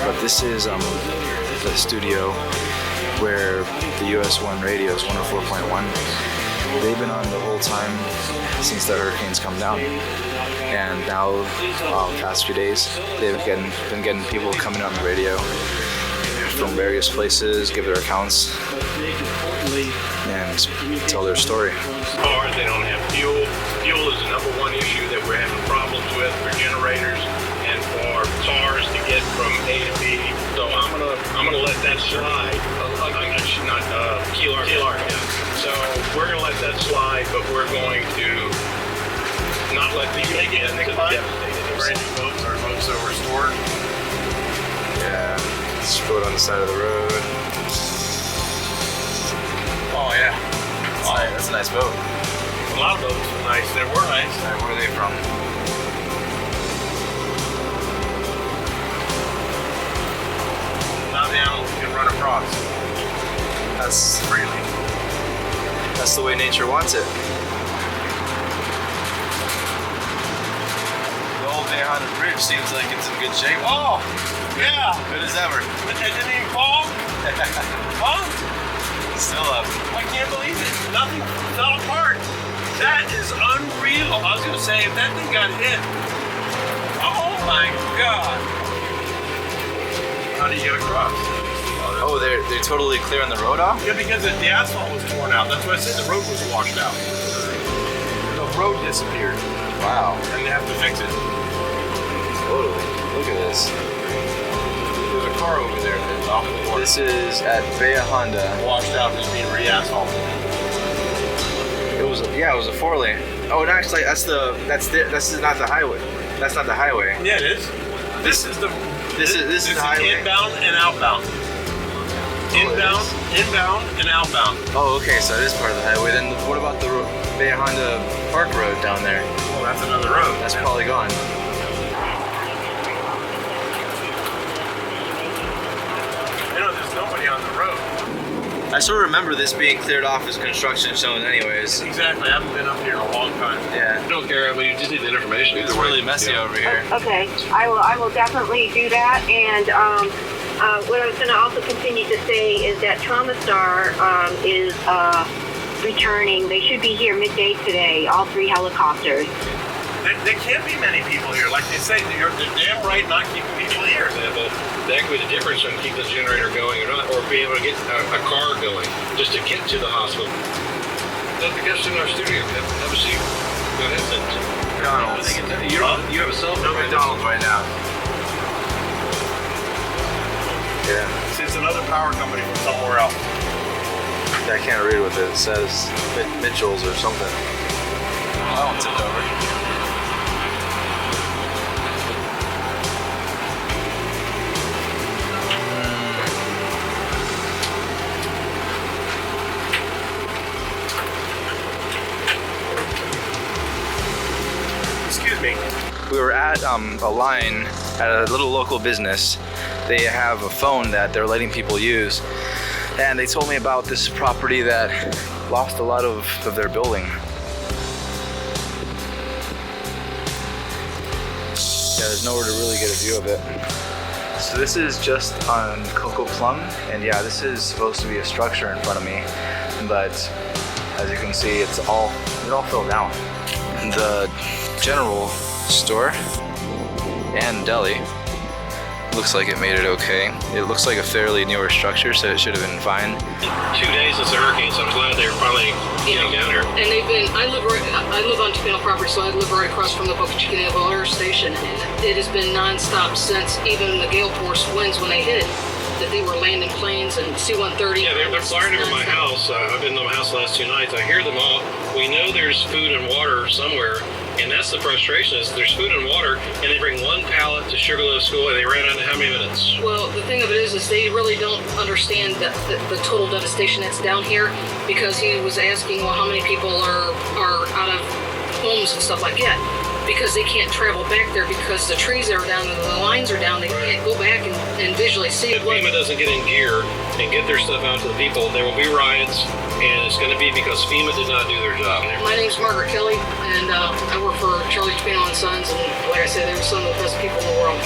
But this is the studio where the US 1 radios, 104.1. They've been on the whole time since the hurricanes come down. And now, past few days, they've been getting people coming on the radio from various places, give their accounts, and tell their story. Cars, they don't have fuel. Fuel is the #1 issue that we're having problems with for generators and for cars to get from A to B. So I'm gonna let that slide. Not Keel Arch. Yeah. So we're gonna let that slide, but we're going to not let these get devastated. Brand new boats, our boats that were restored. Yeah, it's a boat on the side of the road. Oh yeah. That's a nice boat. A lot of boats were nice. They were nice. Where are they from? Now the animals can run across. That's freely. That's the way nature wants it. The old Bay Honda Bridge seems like it's in good shape. Oh, yeah. Good as ever. It didn't even fall? Huh? Still up. I can't believe it. Nothing fell apart. That is unreal. I was going to say, if that thing got hit, oh my God. How do you get across? Oh, they're totally clearing the road off? Yeah, because the asphalt was torn out. That's why I said the road was washed out. The road disappeared. Wow. And they have to fix it. Totally. Look at this. There's a car over there that's off the water. This is at Bay Honda. Washed out and is being re-asphalted. It was a 4-lane. Oh, and actually, this is not the highway. That's not the highway. Yeah, it is. This is the highway. Inbound and outbound. Inbound and outbound. Oh, okay, so it is part of the highway. Then what about the Bay Honda Park Road down there? Well, that's another road. That's probably gone. You know, there's nobody on the road. I sort of remember this being cleared off as construction zone anyways. Exactly. I haven't been up here in a long time. Yeah. I don't care. I mean, you just need the information. It's really messy over here. Okay, I will definitely do that. And what I was going to also continue to say is that Trauma Star is returning. They should be here midday today, all 3 helicopters. There can't be many people here. Like they say, they're damn right not keeping people here. That could be the difference on keeping the generator going or not, or be able to get a car going just to get to the hospital. Let the guests in our studio have a seat. Go ahead. McDonald's. You have a cell phone? No McDonald's right now. Yeah. It's another power company from somewhere else. I can't read what it says. Mitchell's or something. Oh, it's tipped over. Excuse me. We were at a line at a little local business. They have a phone that they're letting people use, and they told me about this property that lost a lot of their building. Yeah, there's nowhere to really get a view of it. So this is just on Coco Plum, and yeah, this is supposed to be a structure in front of me, but as you can see, it all fell down. The general store and deli looks like it made it okay. It looks like a fairly newer structure, so it should have been fine. 2 days since the hurricane, so I'm glad they're finally getting down here. And they've been, I live on Topino property, so I live right across from the Boca Chica station, and it has been nonstop since even the gale force winds when they hit, that they were landing planes and C-130. Yeah, they're flying over my house. I've been in my house the last 2 nights. I hear them all. We know there's food and water somewhere, and that's the frustration is there's food and water, and they bring 1 pallet to Sugarloaf School, and they ran out in how many minutes? Well, the thing of it is they really don't understand the total devastation that's down here, because he was asking, well, how many people are out of homes and stuff like that, because they can't travel back there because the trees are down and the lines are down. They can't go back and visually see it. If FEMA doesn't get in gear and get their stuff out to the people, there will be riots, and it's going to be because FEMA did not do their job. My name's Margaret Kelly, and I work for Charlie Topino and Sons, and like I said, they're some of the best people in the world.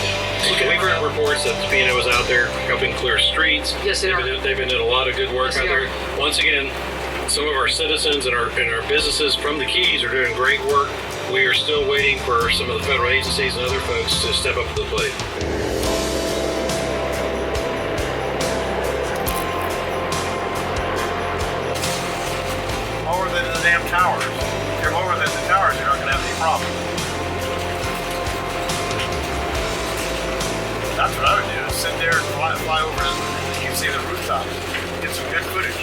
We've heard reports that Topino was out there helping clear streets. Yes, they are. They've been doing a lot of good work out there. Once again, some of our citizens and our businesses from the Keys are doing great work. We are still waiting for some of the federal agencies and other folks to step up to the plate. Lower than the damn towers. If you're lower than the towers, you're not going to have any problem. That's what I would do, is sit there and fly over and you can see the rooftops. Get some good footage.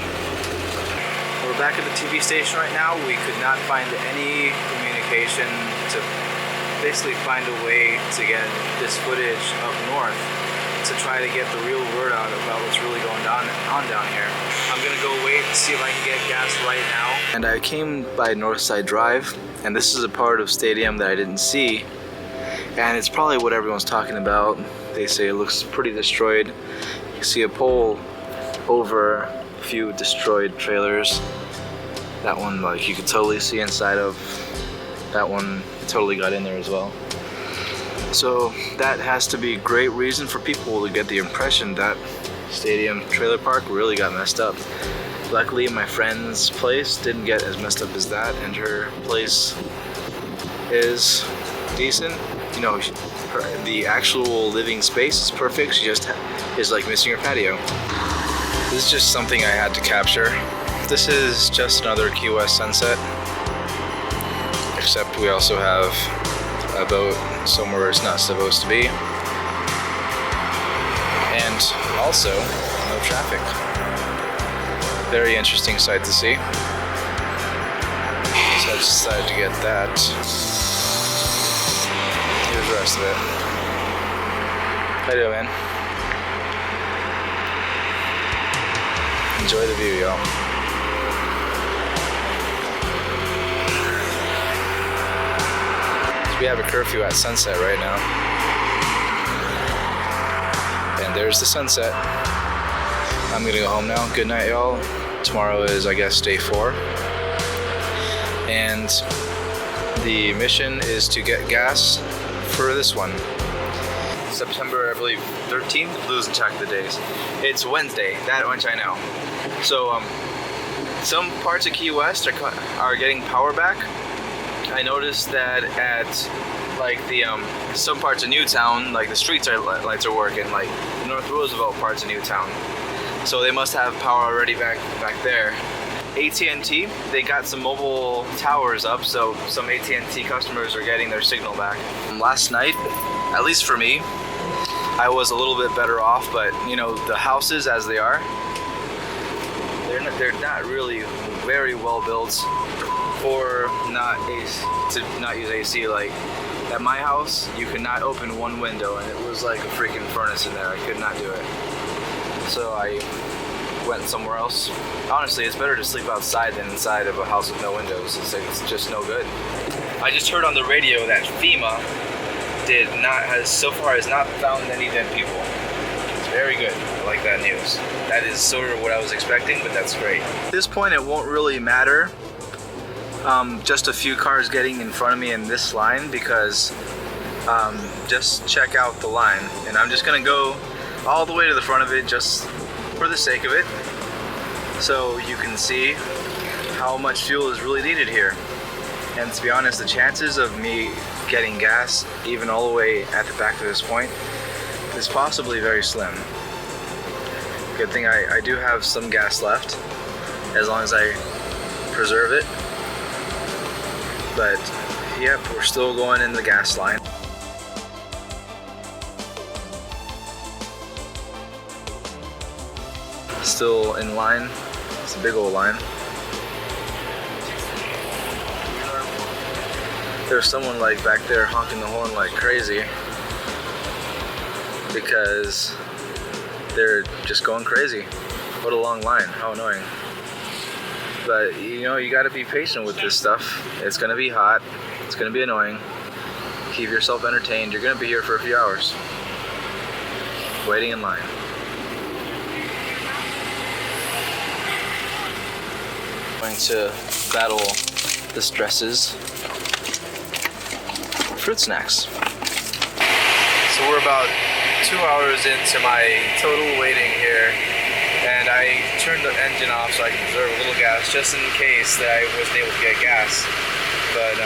We're back at the TV station right now. We could not find any communication to basically find a way to get this footage up north to try to get the real word out about what's really going on down here. I'm gonna go wait and see if I can get gas right now. And I came by Northside Drive, and this is a part of Stadium that I didn't see, and it's probably what everyone's talking about. They say it looks pretty destroyed. You see a pole over a few destroyed trailers. That one, like, you could totally see inside of. That one totally got in there as well. So that has to be a great reason for people to get the impression that Stadium Trailer Park really got messed up. Luckily, my friend's place didn't get as messed up as that, and her place is decent. You know, the actual living space is perfect. She just is like missing her patio. This is just something I had to capture. This is just another Key West sunset, except we also have a boat somewhere it's not supposed to be, and also no traffic. Very interesting sight to see. So I decided to get that. Here's the rest of it. How you doing, man? Enjoy the view, y'all. We have a curfew at sunset right now. And there's the sunset. I'm gonna go home now. Good night, y'all. Tomorrow is, I guess, day 4. And the mission is to get gas for this one. September, I believe, 13th, losing track of the days. It's Wednesday, that much I know. So, some parts of Key West are getting power back. I noticed that at like the some parts of Newtown, like the streets lights are working, like the North Roosevelt parts of Newtown. So they must have power already back there. AT&T, they got some mobile towers up, so some AT&T customers are getting their signal back. Last night, at least for me, I was a little bit better off, but you know, the houses as they are, they're not really very well built. Or to not use AC. Like at my house, you could not open one window, and it was like a freaking furnace in there. I could not do it. So I went somewhere else. Honestly, it's better to sleep outside than inside of a house with no windows. It's just no good. I just heard on the radio that FEMA so far has not found any dead people. It's very good. I like that news. That is sort of what I was expecting, but that's great. At this point, it won't really matter. Just a few cars getting in front of me in this line, because just check out the line, and I'm just gonna go all the way to the front of it just for the sake of it, so you can see how much fuel is really needed here. And to be honest, the chances of me getting gas even all the way at the back to this point is possibly very slim. Good thing I do have some gas left, as long as I preserve it. But yep, we're still going in the gas line. still in line. It's a big old line. There's someone like back there honking the horn like crazy because they're just going crazy. What a long line, how annoying. But you know, you gotta be patient with this stuff. It's gonna be hot, it's gonna be annoying. Keep yourself entertained. You're gonna be here for a few hours, waiting in line. Going to battle the stresses. Fruit snacks. So we're about 2 hours into my total waiting here, and I turned the engine off so I can preserve a little gas just in case that I wasn't able to get gas. But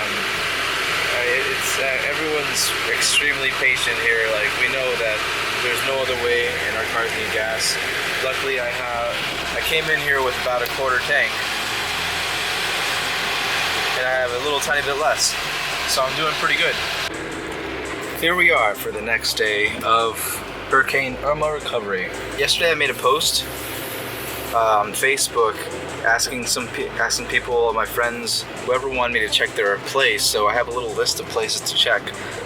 everyone's extremely patient here. Like, we know that there's no other way, and our cars need gas. Luckily, I came in here with about a quarter tank, and I have a little tiny bit less. So I'm doing pretty good. Here we are for the next day of Hurricane Irma recovery. Yesterday I made a post on Facebook asking people, my friends, whoever wanted me to check their place. So I have a little list of places to check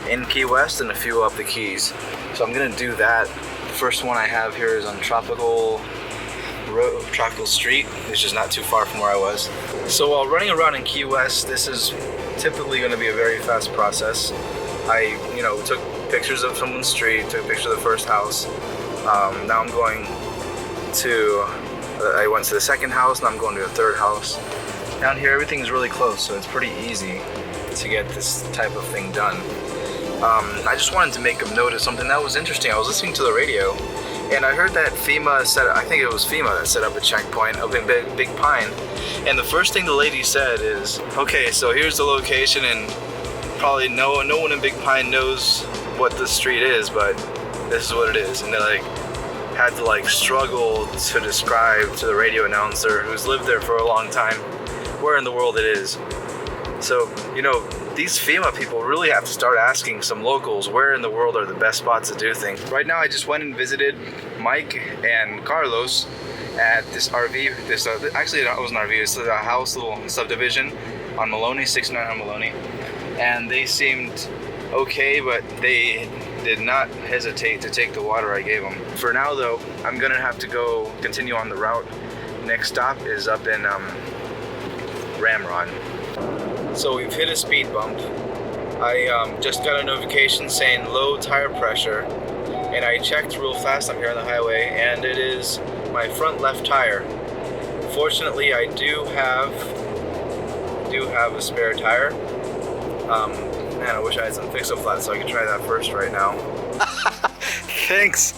in Key West and a few up the Keys. So I'm gonna do that. The first one I have here is on Tropical Street, which is not too far from where I was. So while running around in Key West, this is typically going to be a very fast process. I, took pictures of someone's street, took a picture of the first house. Now I'm going to, I went to the second house, now I'm going to the third house. Down here, everything's really close, so it's pretty easy to get this type of thing done. I just wanted to make a note of something that was interesting. I was listening to the radio, and I heard that FEMA I think it was FEMA that set up a checkpoint up in Big Pine. And the first thing the lady said is, okay, so here's the location, and probably no one in Big Pine knows what the street is, but this is what it is. And they had to struggle to describe to the radio announcer who's lived there for a long time where in the world it is. So, these FEMA people really have to start asking some locals where in the world are the best spots to do things. Right now I just went and visited Mike and Carlos at this RV, actually it wasn't an RV, it's a house, little subdivision on Maloney, 69 on Maloney. And they seemed okay, but they did not hesitate to take the water I gave them. For now though, I'm gonna have to go continue on the route. Next stop is up in Ramrod. So we've hit a speed bump. I just got a notification saying low tire pressure, and I checked real fast up here on the highway, and it is my front left tire. Fortunately, I do have a spare tire. Man, I wish I had some Fix-A-Flat so I could try that first right now. Thanks.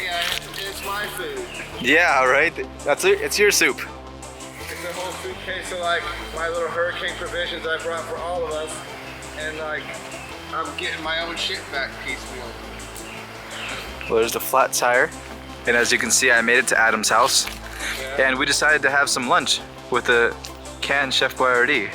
Yeah, it's my food. Yeah, right. It's your soup. It's a whole suitcase of my little hurricane provisions I brought for all of us, and I'm getting my own shit back piecemeal. Well, there's the flat tire, and as you can see, I made it to Adam's house, and we decided to have some lunch with the canned Chef Boyardee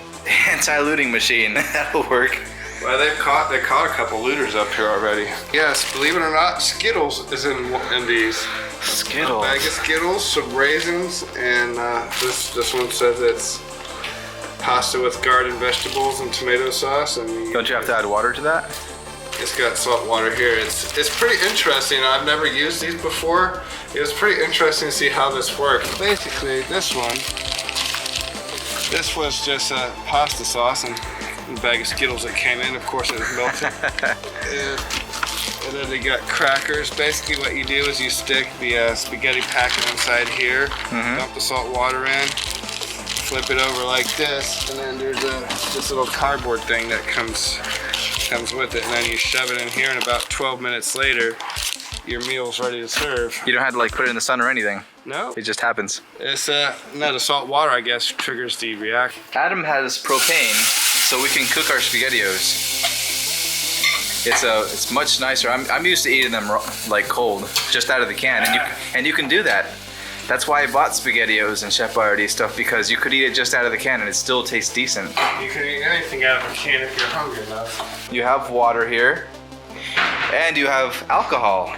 anti-looting machine. That'll work. Well, they caught a couple looters up here already. Yes, believe it or not, Skittles is in these. Skittles. A bag of Skittles, some raisins, and this one says it's pasta with garden vegetables and tomato sauce. And don't you have to add water to that? It's got salt water here. It's pretty interesting. I've never used these before. It was pretty interesting to see how this works. Basically, this was just pasta sauce and a bag of Skittles that came in. Of course, it was melted. And then they got crackers. Basically what you do is you stick the spaghetti packet inside here, dump the salt water in, flip it over like this, and then there's this little cardboard thing that comes with it, and then you shove it in here, and about 12 minutes later, your meal's ready to serve. You don't have to put it in the sun or anything. No. It just happens. It's no, the salt water, I guess, triggers the reaction. Adam has propane, so we can cook our SpaghettiOs. It's much nicer. I'm used to eating them cold, just out of the can, and you can do that. That's why I bought SpaghettiOs and Chef Boyardee stuff, because you could eat it just out of the can and it still tastes decent. You can eat anything out of a can if you're hungry enough. You have water here, and you have alcohol.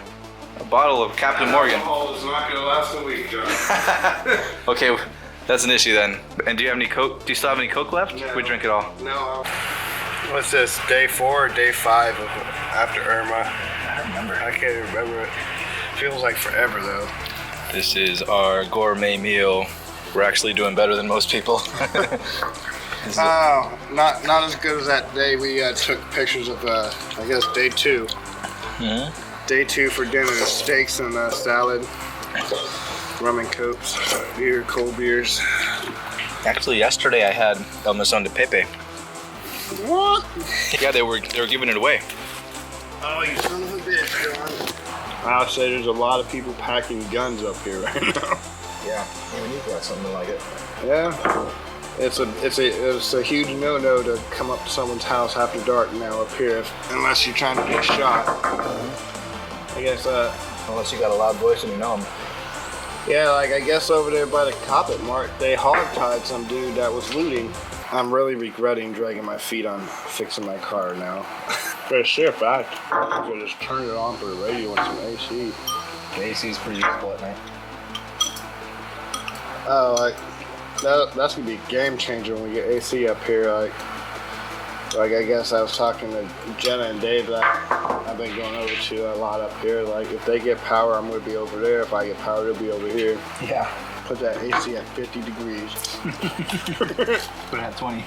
A bottle of Captain Morgan. Alcohol is not gonna last a week, John. Okay, that's an issue then. And do you have any Coke? Do you still have any Coke left? No. We drink it all. No. What's this? Day 4 or day 5 of after Irma? I remember. I can't remember it. Feels like forever though. This is our gourmet meal. We're actually doing better than most people. Oh, not as good as that day we took pictures of. I guess day 2. Mm-hmm. Day 2 for dinner: steaks and salad, rum and cokes, beer, cold beers. Actually, yesterday I had El Mesón de Pepe. What? Yeah, they were giving it away. Oh, you son of a bitch, John. I'll say there's a lot of people packing guns up here right now. Yeah, even you've got something like it. Yeah, it's a huge no-no to come up to someone's house after dark now up here, unless you're trying to get shot. I guess unless you got a loud voice and you know him. Yeah, like I guess over there by the Coppet Mart, they hog-tied some dude that was looting. I'm really regretting dragging my feet on fixing my car now. For a sheer fact, I could just turn it on for the radio and some AC. The AC is pretty useful at night. Oh, like that's gonna be a game changer when we get AC up here. Like I guess I was talking to Jenna and Dave that I've been going over to a lot up here. Like if they get power, I'm gonna be over there. If I get power, they'll be over here. Yeah. Put that AC at 50 degrees. Put it at 20.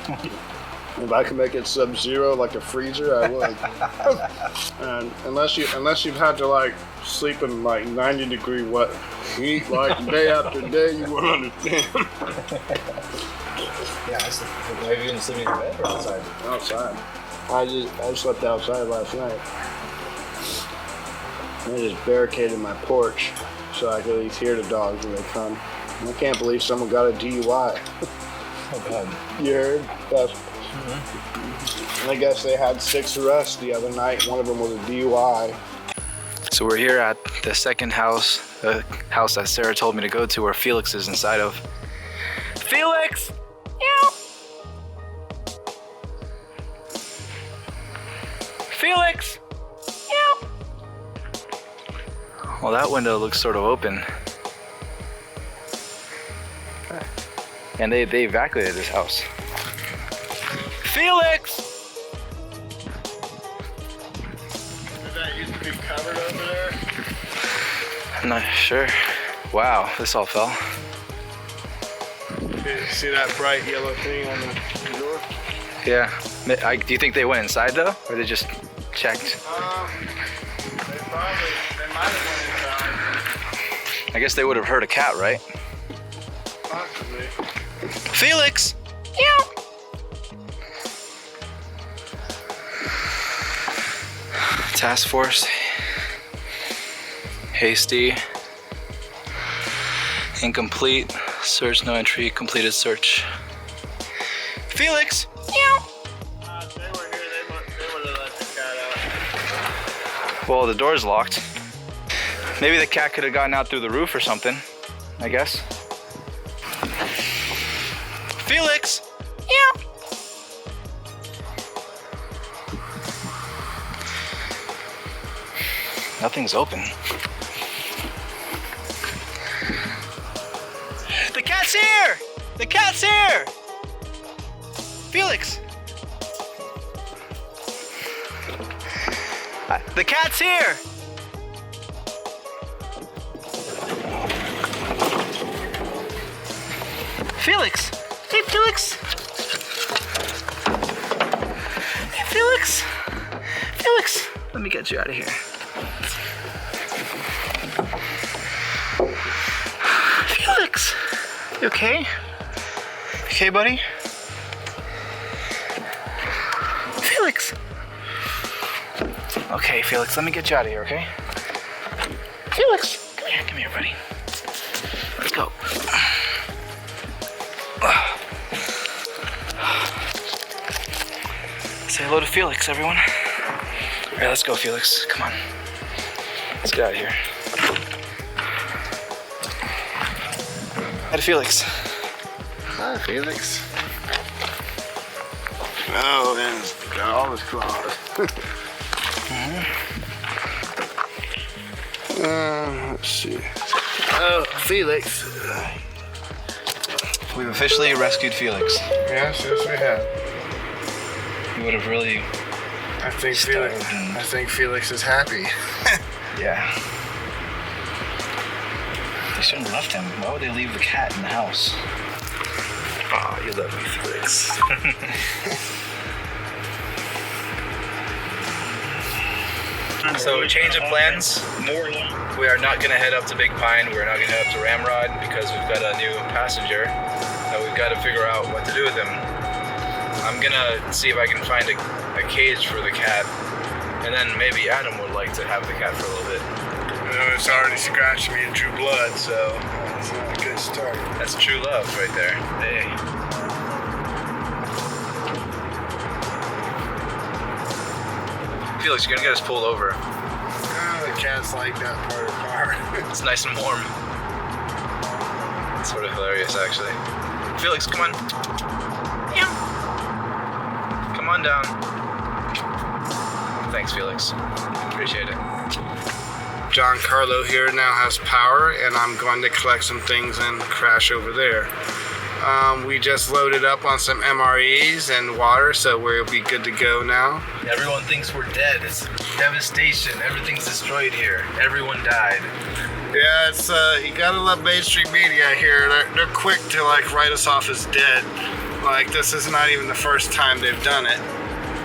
If I can make it sub-zero like a freezer, I would. And unless you've had to like sleep in like 90-degree wet heat like day after day, you won't understand. Yeah, have you been sleeping in bed or outside? Outside. I slept outside last night. I just barricaded my porch so I could at least hear the dogs when they come. I can't believe someone got a DUI. Oh God. You heard? That's. I guess they had 6 arrests the other night. One of them was a DUI. So we're here at the second house, the house that Sarah told me to go to, where Felix is inside of. Felix! Meow! Felix! Meow! Well, that window looks sort of open. And they evacuated this house. Felix! Did that used to be covered over there? I'm not sure. Wow, this all fell. See that bright yellow thing on the door? Yeah. Do you think they went inside though? Or they just checked? They might have went inside. I guess they would have heard a cat, right? Possibly. Felix! Meow! Task force. Hasty. Incomplete. Search no entry. Completed search. Felix! Meow! If they were here, they would have let the cat out. Well, the door's locked. Maybe the cat could have gotten out through the roof or something, I guess. Felix! Meow! Nothing's open. The cat's here! The cat's here! Felix! The cat's here! Felix! Hey, Felix! Hey, Felix! Felix! Let me get you out of here. Felix! You okay? Okay, buddy? Felix! Okay, Felix, let me get you out of here, okay? Felix! Come here, buddy. Let's go. Say hello to Felix, everyone. All right, let's go, Felix. Come on. Let's get out of here. Hi to Felix. Hi, Felix. Oh, man, it's got all his claws. Let's see. Oh, Felix. We've officially rescued Felix. Yes, we have. He would have really. I think Felix is happy. Yeah. They shouldn't have left him. Why would they leave the cat in the house? Ah, you love me, Felix. So, change of plans. We are not going to head up to Big Pine. We're not going to head up to Ramrod because we've got a new passenger that we've got to figure out what to do with him. I'm going to see if I can find a cage for the cat, and then maybe Adam would like to have the cat for a little bit. You know, it's already scratched me in true blood, so it's not a good start. That's true love right there. Hey. Felix, you're gonna get us pulled over. The cats like that part of the car. It's nice and warm. It's sort of hilarious, actually. Felix, come on. Yeah. Come on down. Thanks, Felix. Appreciate it. John Carlo here now has power, and I'm going to collect some things and crash over there. We just loaded up on some MREs and water, so we'll be good to go now. Everyone thinks we're dead. It's devastation. Everything's destroyed here. Everyone died. Yeah, it's you gotta love mainstream media here. They're quick to like write us off as dead. Like this is not even the first time they've done it.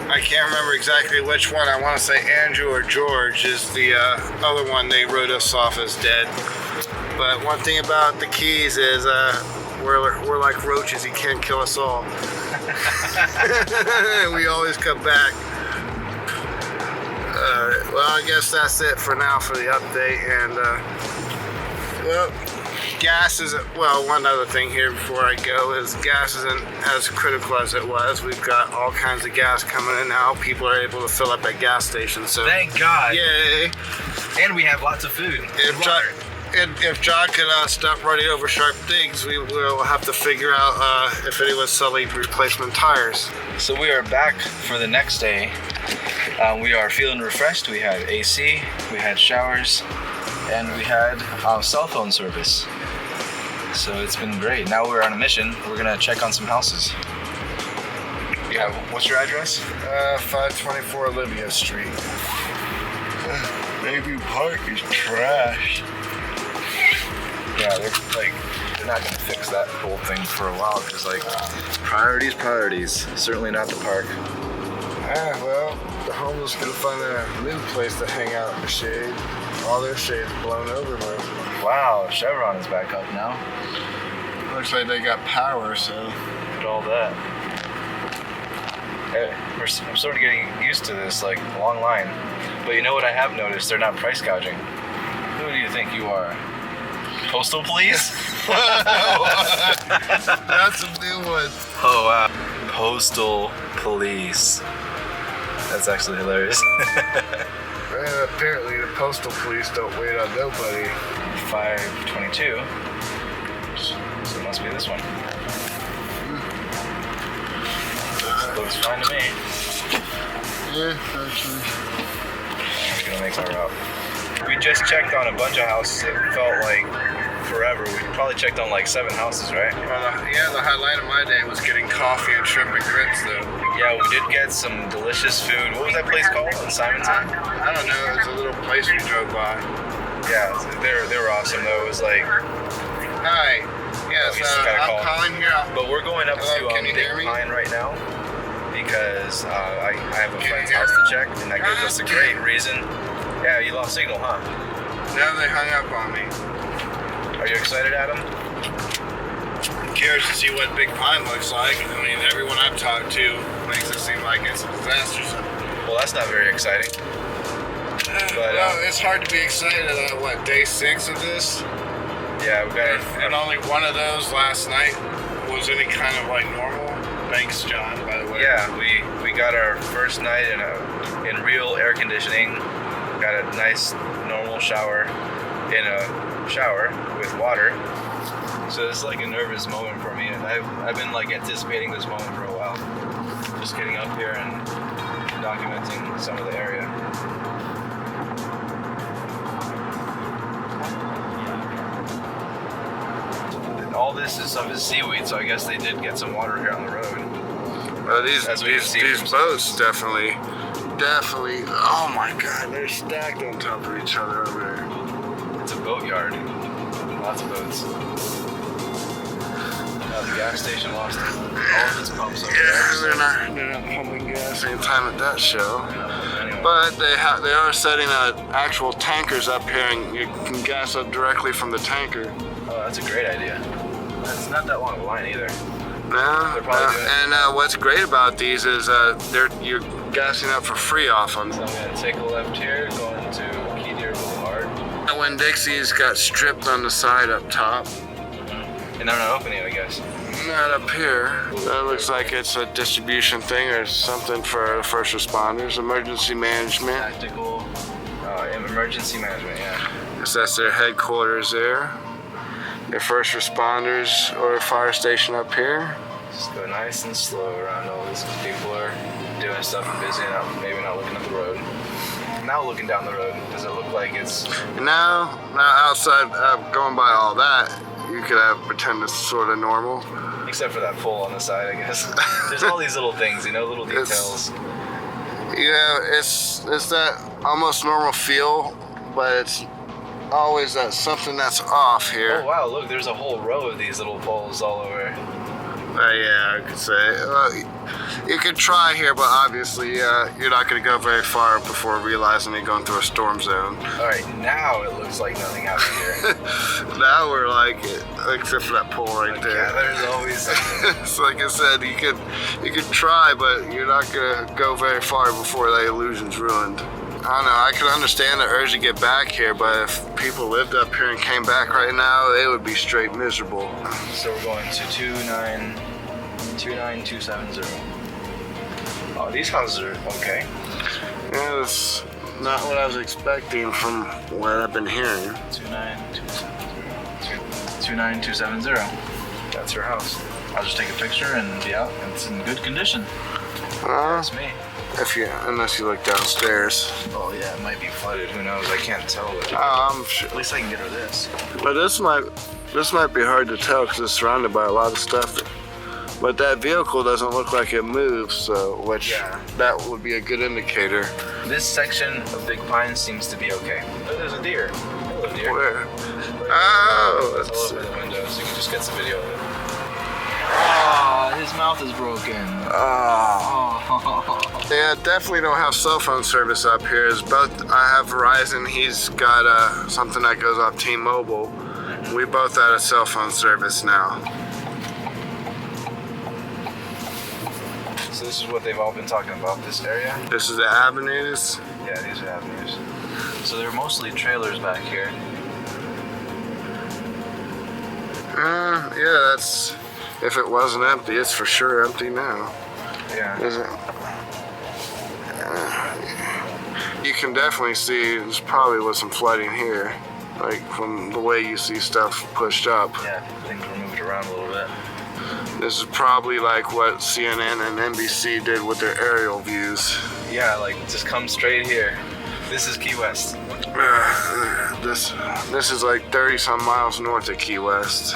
I can't remember exactly which one. I want to say Andrew or George is the other one they wrote us off as dead. But one thing about the Keys is we're like roaches. He can't kill us all. We always come back. Well, I guess that's it for now for the update. And well, gas isn't. Well, one other thing here before I go is gas isn't as critical as it was. We've got all kinds of gas coming in now. People are able to fill up at gas stations. So thank God. Yay! And we have lots of food. If John can stop running over sharp things, we will have to figure out if anyone's selling replacement tires. So we are back for the next day. We are feeling refreshed. We had AC, we had showers, and we had cell phone service. So it's been great. Now we're on a mission. We're gonna check on some houses. Yeah, what's your address? 524 Olivia Street. Maybe Park is trash. Yeah, they're not gonna fix that whole thing for a while because priorities. Certainly not the park. Well, the homeless gonna find a new place to hang out in the shade. All their shade's blown over, man. Wow, Chevron is back up now. Looks like they got power, so. Look at all that. I'm sort of getting used to this, like, long line. But you know what I have noticed? They're not price gouging. Who do you think you are? Postal police? That's a new one. Oh, wow. Postal police. That's actually hilarious. Apparently the postal police don't wait on nobody. 522. So it must be this one. Looks fine to me. Yeah, actually. I'm gonna make our route. We just checked on a bunch of houses. It felt like forever. We probably checked on like 7 houses, right? Yeah, the highlight of my day was getting coffee and shrimp and grits, though. Yeah, we did get some delicious food. What was that place called in Simonton? I don't know. It was a little place we drove by. Yeah, they were awesome though. It was like. Hi. Yes, I'm calling here. But we're going up to Big Pine right now because I have a friend's house to check, and that gives us a great reason. Yeah, you lost signal, huh? No, they hung up on me. Are you excited, Adam? I'm curious to see what Big Pine looks like. I mean, everyone I've talked to makes it seem like it's a disaster zone. Well, that's not very exciting. But well, it's hard to be excited on what, day 6 of this? Yeah, we got and only one of those last night was any kind of like normal. Thanks, John, by the way. Yeah, we got our first night in real air conditioning. Got a nice normal shower in a shower with water. So it's like a nervous moment for me, and I've been like anticipating this moment for a while. Just getting up here and documenting some of the area. this stuff is seaweed, so I guess they did get some water here on the road. Well, these boats definitely. Oh my God, they're stacked on top of each other over there. It's a boat yard. Lots of boats. The gas station lost all of its pumps over there. They're not pumping gas anytime at that show. Anyway. But they are setting actual tankers up here, and you can gas up directly from the tanker. Oh, that's a great idea. It's not that long of a line either. No, and what's great about these is you're gassing up for free off them. So I'm gonna take a left here, going to Key Deer Boulevard. When Dixie's got stripped on the side up top. And they're not opening it, I guess. Not up here. That looks like it's a distribution thing or something for first responders. Emergency management. Tactical, emergency management, yeah. Guess that's their headquarters there. Your first responders or fire station up here. Just go nice and slow around all these people are doing stuff and busy and maybe not looking at the road. Now looking down the road, does it look like it's... Now outside, going by all that, you could pretend it's sort of normal. Except for that pole on the side, I guess. There's all these little things, little details. It's that almost normal feel, but it's always that something that's off here. Oh wow, look, there's a whole row of these little poles all over. Yeah, I could say. You could try here, but obviously you're not going to go very far before realizing you're going through a storm zone. Alright, now it looks like nothing happened here. Now we're like, except for that pole right there. Yeah, there's always something. So like I said, you could try, but you're not going to go very far before the illusion's ruined. I don't know, I could understand the urge to get back here, but if people lived up here and came back right now, they would be straight miserable. So we're going to 29270. Oh, these houses are okay. Yeah, that's not what I was expecting from what I've been hearing. 29270. That's your house. I'll just take a picture and be out. It's in good condition. That's me. Unless you look downstairs. Oh yeah, it might be flooded. Who knows? I can't tell. I'm sure. At least I can get her this. But this might be hard to tell because it's surrounded by a lot of stuff. But that vehicle doesn't look like it moves, so that would be a good indicator. This section of Big Pine seems to be okay. Oh, there's a deer. Hello, deer. Where? Oh, it's all over the window, so you can just get some video of it. Oh, his mouth is broken. Oh. Yeah, definitely don't have cell phone service up here. I have Verizon. He's got something that goes off T-Mobile. We both have a cell phone service now. So this is what they've all been talking about, this area? This is the avenues? Yeah, these are avenues. So they're mostly trailers back here. Yeah, that's... If it wasn't empty, it's for sure empty now. Yeah. Is it? You can definitely see there's probably was some flooding here. Like from the way you see stuff pushed up. Yeah, things were moved around a little bit. This is probably like what CNN and NBC did with their aerial views. Yeah, like just come straight here. This is Key West. This is like 30 some miles north of Key West.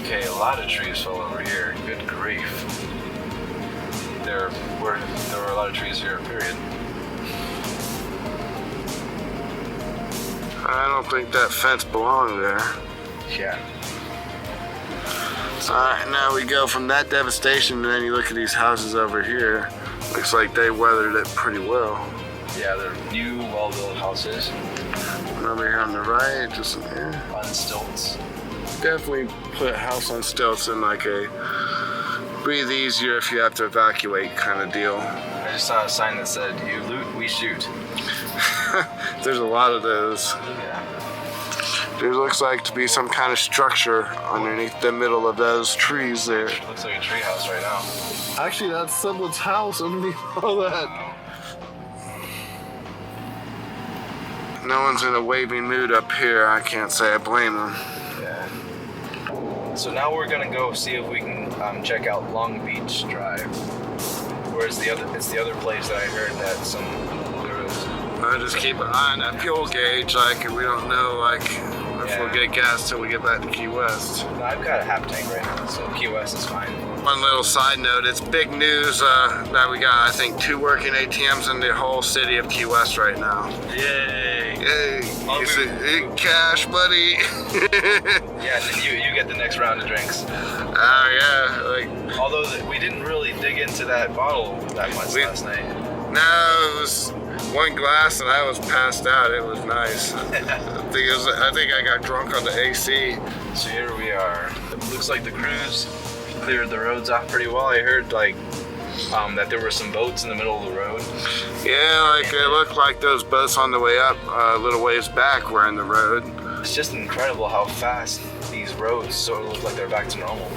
Okay, a lot of trees fell over here. Good grief. There were a lot of trees here, period. I don't think that fence belonged there. Yeah. Alright, now we go from that devastation and then you look at these houses over here. Looks like they weathered it pretty well. Yeah, they're new, well-built houses. And over here on the right, just on stilts. Definitely put house on stilts in like a breathe easier if you have to evacuate kind of deal. I just saw a sign that said, "You loot, we shoot." There's a lot of those. Yeah. There looks like to be some kind of structure underneath the middle of those trees there. Looks like a tree house right now. Actually, that's someone's house underneath all that. No one's in a waving mood up here. I can't say I blame them. Yeah. So now we're gonna go see if we can check out Long Beach Drive. Where's the other? It's the other place that I heard that I just keep an eye on that fuel gauge. Like we don't know. Like if we'll get gas till we get back to Key West. No, I've got a half tank right now, so Key West is fine. One little side note, it's big news that we got, I think, 2 working ATMs in the whole city of Key West right now. Yay! Yay! Cash, buddy! Yeah, and then you get the next round of drinks. Oh, yeah. Like, although we didn't really dig into that bottle that much last night. No, it was 1 glass and I was passed out. It was nice. I think I got drunk on the AC. So here we are. It looks like the crews cleared the roads off pretty well. I heard like that there were some boats in the middle of the road. Yeah, like it looked like those boats on the way up a little ways back were in the road. It's just incredible how fast these roads sort of look like they're back to normal.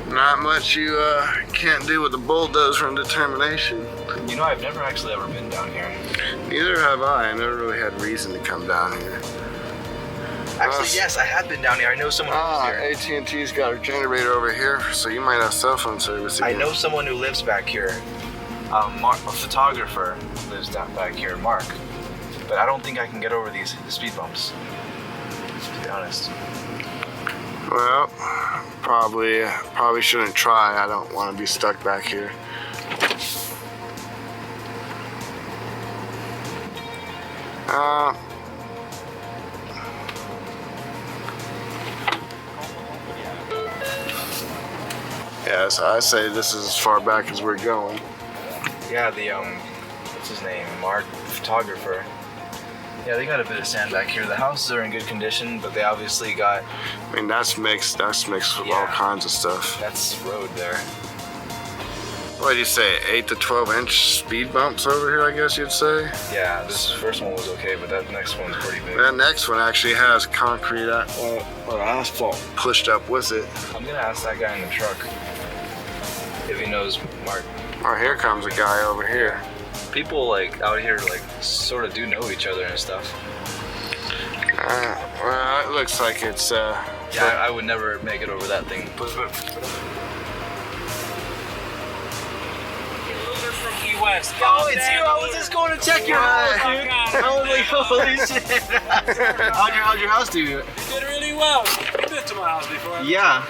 Not much you can't do with a bulldozer and determination. You know, I've never actually ever been down here. Neither have I. I never really had reason to come down here. Actually, yes, I have been down here. I know someone who lives here. AT&T's got a generator over here, so you might have cell phone service again. I know someone who lives back here. Mark, a photographer lives down back here, Mark. But I don't think I can get over the speed bumps, to be honest. Well, probably shouldn't try. I don't want to be stuck back here. Yeah, so I say this is as far back as we're going. Yeah, the what's his name? Mark, the photographer. Yeah, they got a bit of sand back here. The houses are in good condition, but they obviously got... I mean, that's mixed with all kinds of stuff. That's road there. What do you say, 8 to 12 inch speed bumps over here, I guess you'd say? Yeah, this first one was okay, but that next one's pretty big. That next one actually has concrete or asphalt pushed up with it. I'm gonna ask that guy in the truck if he knows Mark. Oh, here comes a guy over here. People like out here like sort of do know each other and stuff. Well, it looks like it's yeah, I would never make it over that thing. From Key West. Oh, it's you! I was just going to check your house, dude. I was like, holy shit! How'd your house do? You did really well. You've been to my house before. Yeah.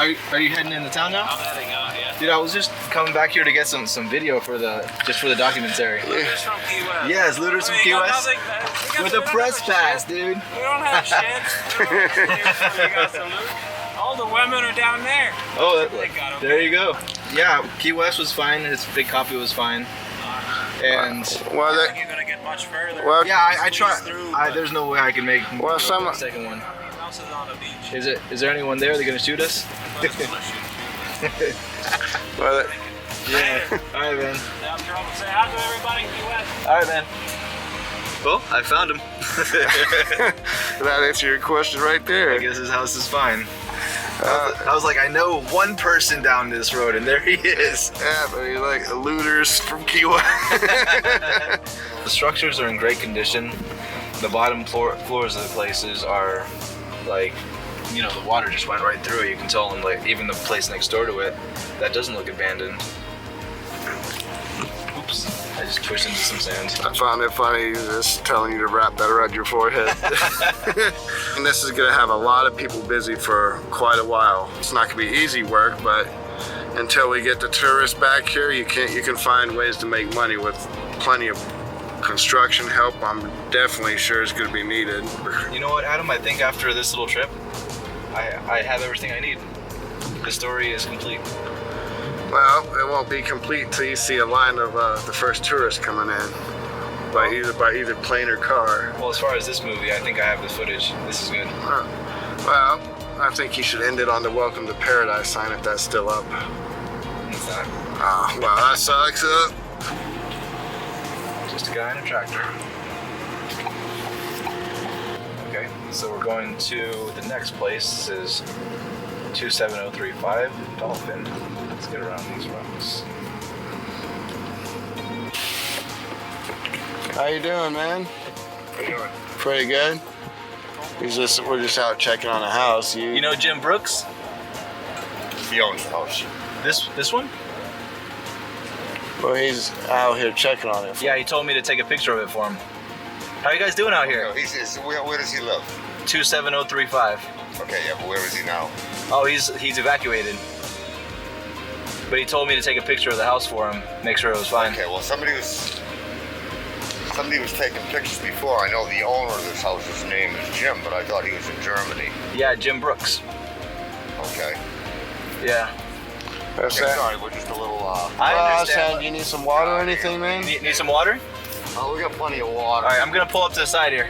Are you heading into town now? I'm heading out, yeah. Dude, I was just coming back here to get some video for the documentary. Looters from Key West. Yes, Looters from Key West. With a press pass, dude. We don't have shit. We got some loot. All the women are down there. Oh, there you go. Yeah, Key West was fine. His big copy was fine. And well, I think you're gonna get much further. Well, yeah, I try. there's no way I can make the second one. Houses on the beach. Is there anyone there? They're gonna shoot us? Well, yeah. All right, man. Say hi to everybody in Key West. All right, man. Well, I found him. That answers your question right there. I guess his house is fine. I was like, I know one person down this road, and there he is. Yeah, but he's like Looters from Key West. The structures are in great condition. The bottom floors of the places are like, you know, the water just went right through it. You can tell, and like even the place next door to it, that doesn't look abandoned. Oops, I just pushed into some sand. I found it funny just telling you to wrap that around your forehead. And this is gonna have a lot of people busy for quite a while. It's not gonna be easy work, but until we get the tourists back here, you can find ways to make money with plenty of construction help. I'm definitely sure it's gonna be needed. You know what, Adam? I think after this little trip, I have everything I need. The story is complete. Well, it won't be complete until you see a line of the first tourists coming in by either plane or car. Well, as far as this movie, I think I have the footage. This is good. Well, I think you should end it on the Welcome to Paradise sign if that's still up. It's not. Oh, well, that sucks. Just a guy in a tractor. Okay, so we're going to the next place. This is 27035 Dolphin. Let's get around these rocks. How you doing, man? How you doing? Pretty good. We're just out checking on a house. You know Jim Brooks? He owns the house. This one? Well, he's out here checking on it. Yeah, he told me to take a picture of it for him. How you guys doing out here? Where does he live? 27035. Okay, yeah, but where is he now? Oh, he's evacuated. But he told me to take a picture of the house for him, make sure it was fine. Okay, well somebody was taking pictures before. I know the owner of this house, his name is Jim, but I thought he was in Germany. Yeah, Jim Brooks. Okay. Yeah. Okay, sorry, we're just a little I understand. Do you need some water or anything, man? Need some water? Oh, we got plenty of water. Alright, I'm gonna pull up to the side here.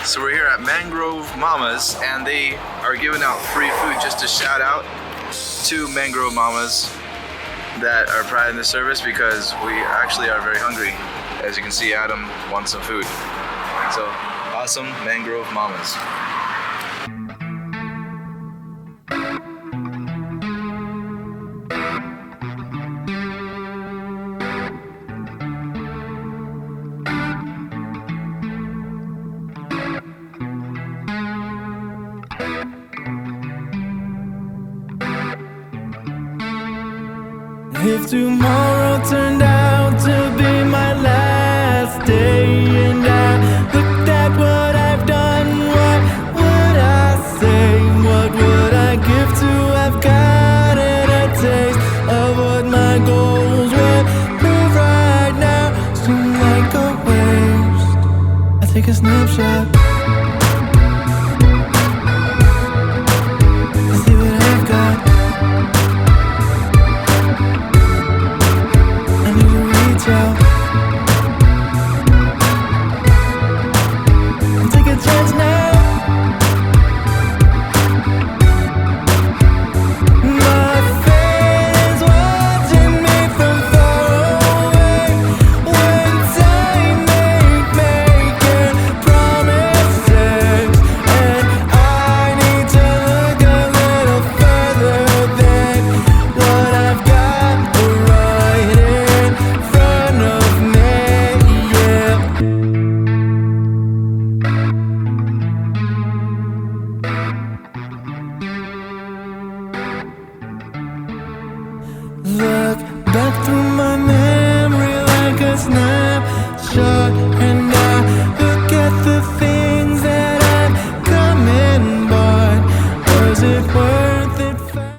So we're here at Mangrove Mamas, and they are giving out free food. Just to shout out to Mangrove Mamas that are providing this service, because we actually are very hungry. As you can see, Adam wants some food. So, awesome Mangrove Mamas. If tomorrow turned out to be my last day and I looked at what I've done, what would I say? What would I give to have gotten a taste of what my goals were? Move right now seem like a waste. I take a snapshot.